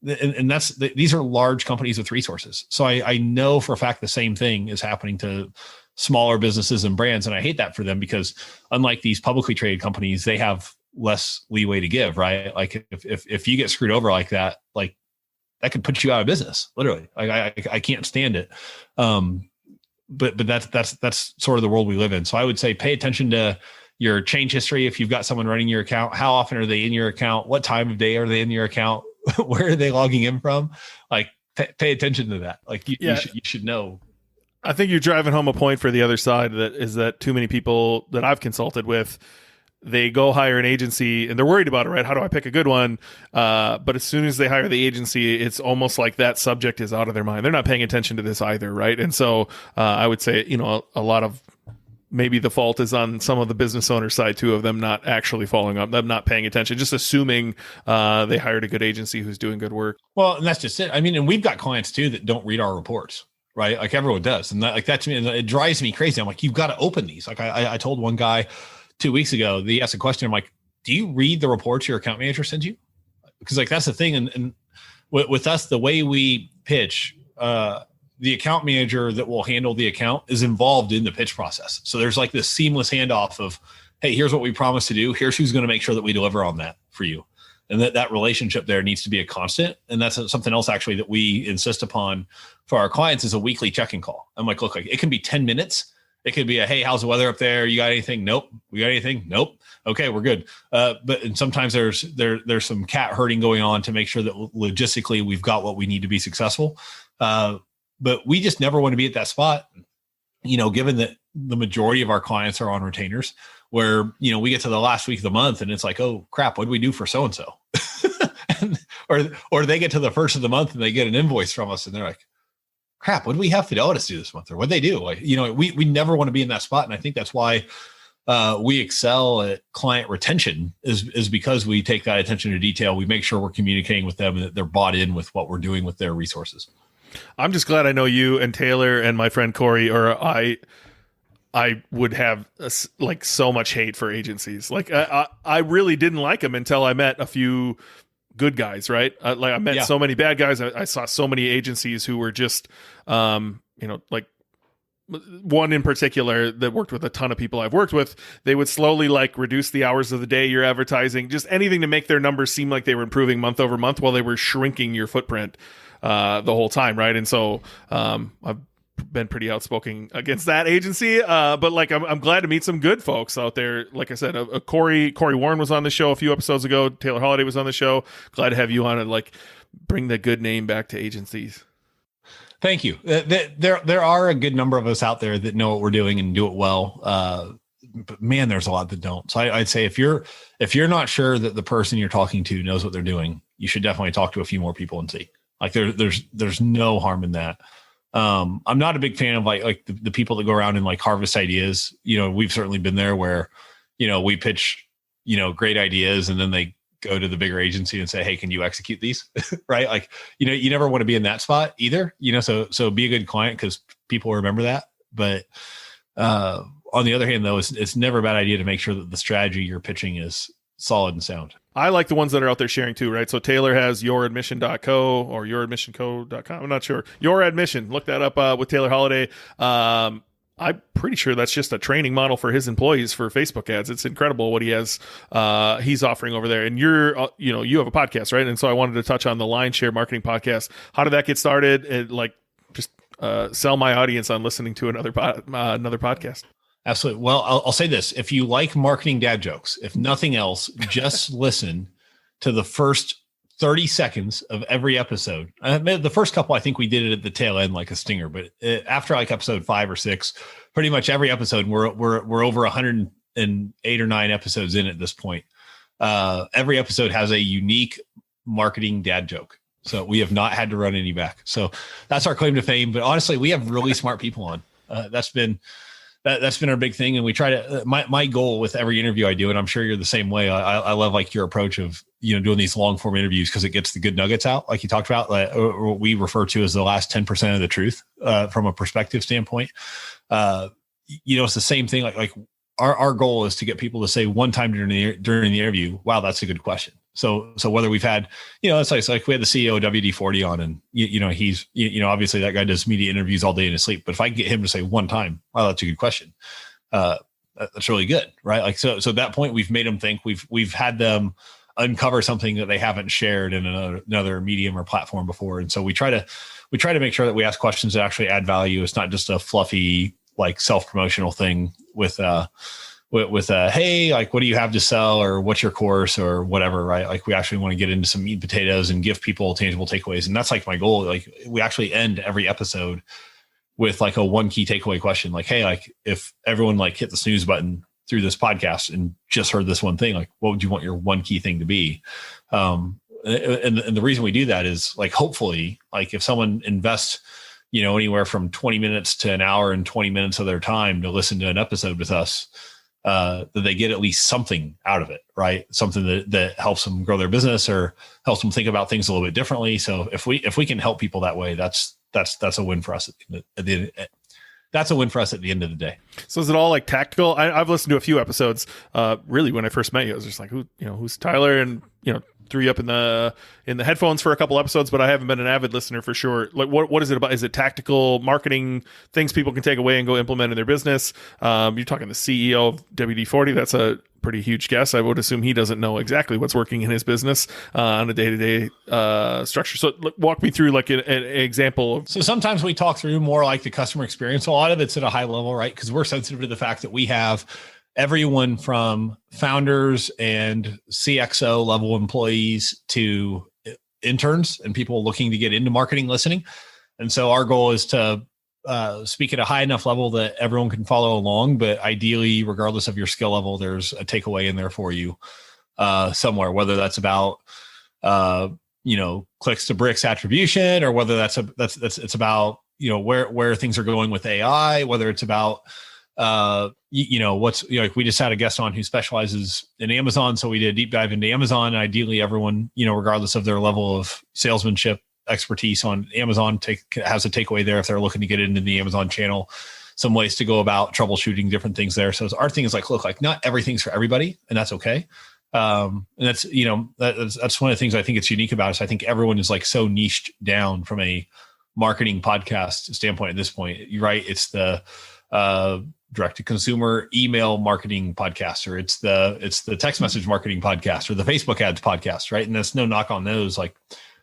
these are large companies with resources. So I know for a fact the same thing is happening to smaller businesses and brands. And I hate that for them, because unlike these publicly traded companies, they have less leeway to give, right? Like if you get screwed over like that, like that could put you out of business, literally. Like I can't stand it. But that's sort of the world we live in. So I would say pay attention to your change history. If you've got someone running your account, how often are they in your account? What time of day are they in your account? Where are they logging in from? Like pay attention to that. Like you should know. I think you're driving home a point for the other side, that is that too many people that I've consulted with they go hire an agency and they're worried about it, right? How do I pick a good one? But as soon as they hire the agency, it's almost like that subject is out of their mind. They're not paying attention to this either, right? And so I would say, a lot of maybe the fault is on some of the business owner side too, of them not actually following up, them not paying attention, just assuming they hired a good agency who's doing good work. Well, and that's just it. I mean, and we've got clients too that don't read our reports, right? Like everyone does. And that to me, it drives me crazy. I'm like, you've got to open these. Like I told one guy 2 weeks ago, he asked a question. I'm like, do you read the reports your account manager sends you? Because like, that's the thing. And with us, the way we pitch, the account manager that will handle the account is involved in the pitch process. So there's like this seamless handoff of, hey, here's what we promised to do. Here's who's going to make sure that we deliver on that for you. And that relationship there needs to be a constant. And that's something else actually that we insist upon for our clients is a weekly check-in call. I'm like, look, like it can be 10 minutes. It could be a, hey, how's the weather up there? You got anything? Nope. We got anything? Nope. Okay, we're good. And sometimes there's some cat herding going on to make sure that logistically we've got what we need to be successful. But we just never want to be at that spot, given that the majority of our clients are on retainers where, we get to the last week of the month and it's like, oh crap, what do we do for so-and-so? Or they get to the first of the month and they get an invoice from us and they're like, crap, what do we have Fidelitas do this month? Or what they do? Like, we never want to be in that spot. And I think that's why we excel at client retention is because we take that attention to detail. We make sure we're communicating with them and that they're bought in with what we're doing with their resources. I'm just glad I know you and Taylor and my friend Corey, or I would have like so much hate for agencies. Like I really didn't like them until I met a few good guys, right? I met so many bad guys. I saw so many agencies who were just, like one in particular that worked with a ton of people I've worked with. They would slowly like reduce the hours of the day you're advertising, just anything to make their numbers seem like they were improving month over month while they were shrinking your footprint the whole time, right? And so I've been pretty outspoken against that agency, but like I'm glad to meet some good folks out there. Like I said, Corey Warren was on the show a few episodes ago. Taylor Holiday was on the show. Glad to have you on and like bring the good name back to agencies. Thank you. There are a good number of us out there that know what we're doing and do it well. But man, there's a lot that don't. So I'd say if you're not sure that the person you're talking to knows what they're doing, you should definitely talk to a few more people and see. Like there's no harm in that. I'm not a big fan of like the people that go around and like harvest ideas. We've certainly been there where, we pitch, great ideas and then they go to the bigger agency and say, hey, can you execute these? Right. Like, you never want to be in that spot either, so be a good client because people remember that. But on the other hand, though, it's never a bad idea to make sure that the strategy you're pitching is solid and sound. I like the ones that are out there sharing too, right? So Taylor has youradmission.co or youradmissionco.com. I'm not sure. Your Admission. Look that up with Taylor Holiday. I'm pretty sure that's just a training model for his employees for Facebook ads. It's incredible what he has. He's offering over there. And you have a podcast, right? And so I wanted to touch on the Line Share Marketing Podcast. How did that get started? And just sell my audience on listening to another podcast. Absolutely. Well, I'll say this. If you like marketing dad jokes, if nothing else, just listen to the first 30 seconds of every episode. The first couple, I think we did it at the tail end like a stinger, but after like episode 5 or 6, pretty much every episode, we're over 108 or 9 episodes in at this point. Every episode has a unique marketing dad joke. So we have not had to run any back. So that's our claim to fame. But honestly, we have really smart people on. That's been our big thing. And we try to, my goal with every interview I do, and I'm sure you're the same way. I love like your approach of, doing these long form interviews because it gets the good nuggets out. Like you talked about, or what we refer to as the last 10% of the truth from a perspective standpoint. It's the same thing. Like our goal is to get people to say one time during the interview, wow, that's a good question. So whether we've had, it's like we had the CEO of WD-40 on and, he's, obviously that guy does media interviews all day in his sleep, but if I can get him to say one time, wow, that's a good question. That's really good. Right. Like, so at that point we've made them think we've had them uncover something that they haven't shared in another medium or platform before. And so we try to make sure that we ask questions that actually add value. It's not just a fluffy, like self-promotional thing with hey, like, what do you have to sell or what's your course or whatever, right? Like we actually want to get into some meat and potatoes and give people tangible takeaways. And that's like my goal. Like we actually end every episode with like a one key takeaway question. Like, hey, like if everyone like hit the snooze button through this podcast and just heard this one thing, like, what would you want your one key thing to be? And the reason we do that is, like, hopefully, like, if someone invests, anywhere from 20 minutes to an hour and 20 minutes of their time to listen to an episode with us, that they get at least something out of it, right? Something that helps them grow their business or helps them think about things a little bit differently. So if we can help people that way, that's a win for us that's a win for us at the end of the day. So is it all like tactical? I've listened to a few episodes. Really, when I first met you, I was just like, who's Tyler? And threw you up in the headphones for a couple episodes, but I haven't been an avid listener for sure. Like, what is it about? Is it tactical marketing things people can take away and go implement in their business? You're talking the CEO of WD-40. That's a pretty huge guess. I would assume he doesn't know exactly what's working in his business on a day-to-day structure. So walk me through like an example of. So sometimes we talk through more like the customer experience. A lot of it's at a high level, right? Because we're sensitive to the fact that we have everyone from founders and CXO level employees to interns and people looking to get into marketing listening. And so our goal is to speak at a high enough level that everyone can follow along, but ideally, regardless of your skill level, there's a takeaway in there for you somewhere, whether that's about clicks to bricks attribution, or whether it's about where things are going with AI, whether it's about we just had a guest on who specializes in Amazon, so we did a deep dive into Amazon. Ideally, everyone, regardless of their level of salesmanship expertise on Amazon, has a takeaway there if they're looking to get into the Amazon channel, some ways to go about troubleshooting different things there. So our thing is like, look, like, not everything's for everybody, and that's okay. And that's one of the things I think it's unique about us. I think everyone is like so niched down from a marketing podcast standpoint at this point. You're right. It's the direct to consumer email marketing podcast, or it's the text message marketing podcast, or the Facebook ads podcast, right? And that's no knock on those. Like,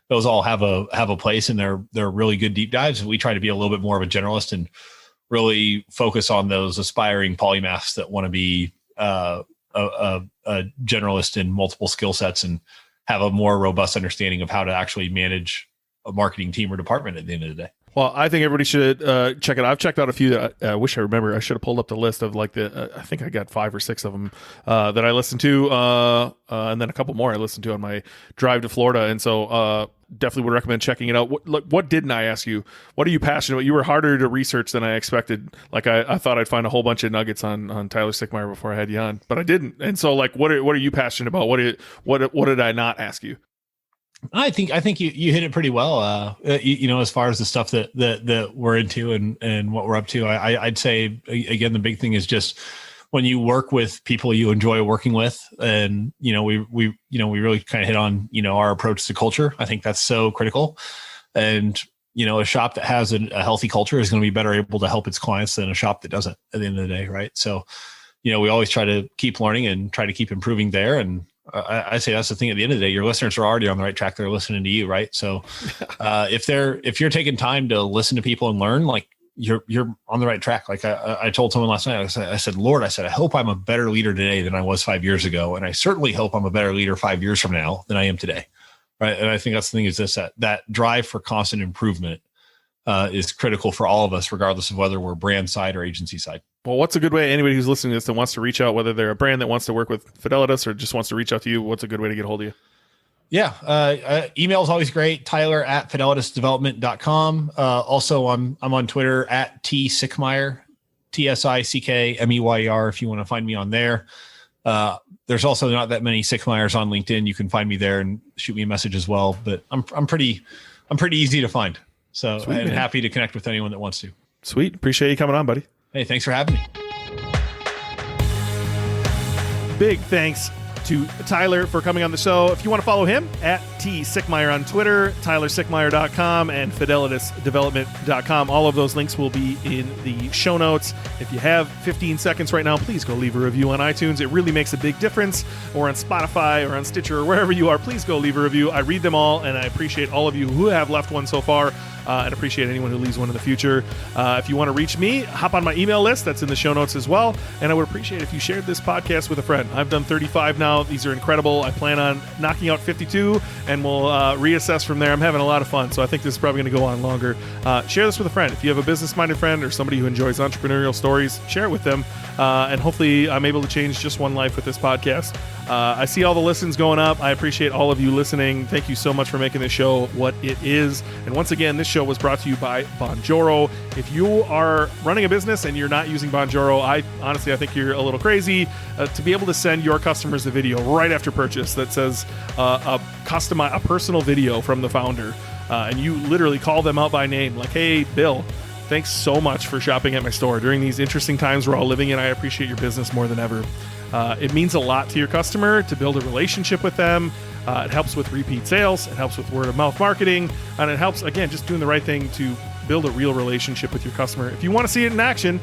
those all have a place, and they're really good deep dives. We try to be a little bit more of a generalist and really focus on those aspiring polymaths that want to be a generalist in multiple skill sets and have a more robust understanding of how to actually manage a marketing team or department at the end of the day. Well, I think everybody should check it out. I've checked out a few that I wish I remember. I should have pulled up the list of like I think I got 5 or 6 of them that I listened to, and then a couple more I listened to on my drive to Florida. And so definitely would recommend checking it out. What didn't I ask you? What are you passionate about? You were harder to research than I expected. Like I thought I'd find a whole bunch of nuggets on Tyler Sickmeyer before I had you on, but I didn't. And so like, what are you passionate about? What did I not ask you? I think you hit it pretty well. As far as the stuff that we're into and what we're up to, I'd say again, the big thing is just when you work with people you enjoy working with, and we really kind of hit on our approach to culture. I think that's so critical, and a shop that has a healthy culture is going to be better able to help its clients than a shop that doesn't at the end of the day, right? So we always try to keep learning and try to keep improving there. And I say that's the thing at the end of the day, your listeners are already on the right track. They're listening to you, right? So if you're taking time to listen to people and learn, like you're on the right track. Like I told someone last night, I said, Lord, I hope I'm a better leader today than I was 5 years ago. And I certainly hope I'm a better leader 5 years from now than I am today. Right. And I think that's the thing is that drive for constant improvement is critical for all of us, regardless of whether we're brand side or agency side. Well, what's a good way, anybody who's listening to this that wants to reach out, whether they're a brand that wants to work with Fidelitas or just wants to reach out to you, what's a good way to get a hold of you? Yeah. Email is always great. Tyler@fidelitasdevelopment.com. Also, I'm on Twitter @Sickmeyer, TSICKMEYER, if you want to find me on there. There's also not that many Sickmeyers on LinkedIn. You can find me there and shoot me a message as well, but I'm pretty easy to find. So I'm happy to connect with anyone that wants to. Sweet. Appreciate you coming on, buddy. Hey, thanks for having me. Big thanks to Tyler for coming on the show. If you want to follow him, @Sickmeyer on Twitter, TylerSickmeyer.com, and FidelitasDevelopment.com. All of those links will be in the show notes. If you have 15 seconds right now, please go leave a review on iTunes. It really makes a big difference. Or on Spotify or on Stitcher or wherever you are, please go leave a review. I read them all, and I appreciate all of you who have left one so far. and appreciate anyone who leaves one in the future. If you want to reach me, hop on my email list. That's in the show notes as well. And I would appreciate if you shared this podcast with a friend. I've done 35 now. These are incredible. I plan on knocking out 52, and we'll reassess from there. I'm having a lot of fun, so I think this is probably going to go on longer. Share this with a friend. If you have a business-minded friend or somebody who enjoys entrepreneurial stories, share it with them. And hopefully I'm able to change just one life with this podcast. I see all the listens going up. I appreciate all of you listening. Thank you so much for making this show what it is. And once again, this show was brought to you by Bonjoro. If you are running a business and you're not using Bonjoro, I think you're a little crazy. To be able to send your customers a video right after purchase that says a personal video from the founder, and you literally call them out by name, like, hey, Bill, thanks so much for shopping at my store. During these interesting times we're all living in, I appreciate your business more than ever. It means a lot to your customer to build a relationship with them. It helps with repeat sales. It helps with word of mouth marketing. And it helps, again, just doing the right thing to build a real relationship with your customer. If you want to see it in action,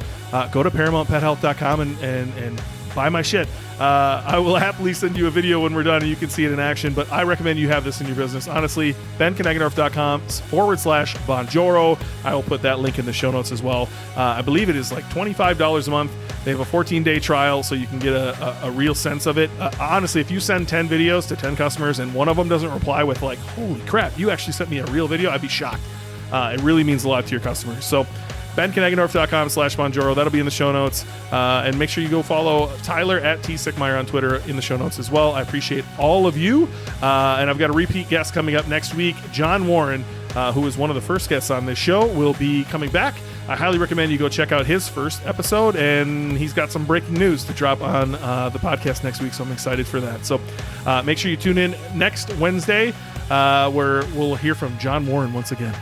go to ParamountPetHealth.com and buy my shit. I will happily send you a video when we're done and you can see it in action, but I recommend you have this in your business. Honestly, BenKnagedorf.com/Bonjoro. I will put that link in the show notes as well. I believe it is like $25 a month. They have a 14-day trial, so you can get a real sense of it. Honestly, if you send 10 videos to 10 customers and one of them doesn't reply with like, holy crap, you actually sent me a real video, I'd be shocked. It really means a lot to your customers. So BenKnagedorf.com/Bonjoro. That'll be in the show notes. And make sure you go follow Tyler at Sickmeyer on Twitter in the show notes as well. I appreciate all of you. And I've got a repeat guest coming up next week. John Warren, who was one of the first guests on this show, will be coming back. I highly recommend you go check out his first episode, and he's got some breaking news to drop on the podcast next week, so I'm excited for that. So make sure you tune in next Wednesday, where we'll hear from John Warren once again.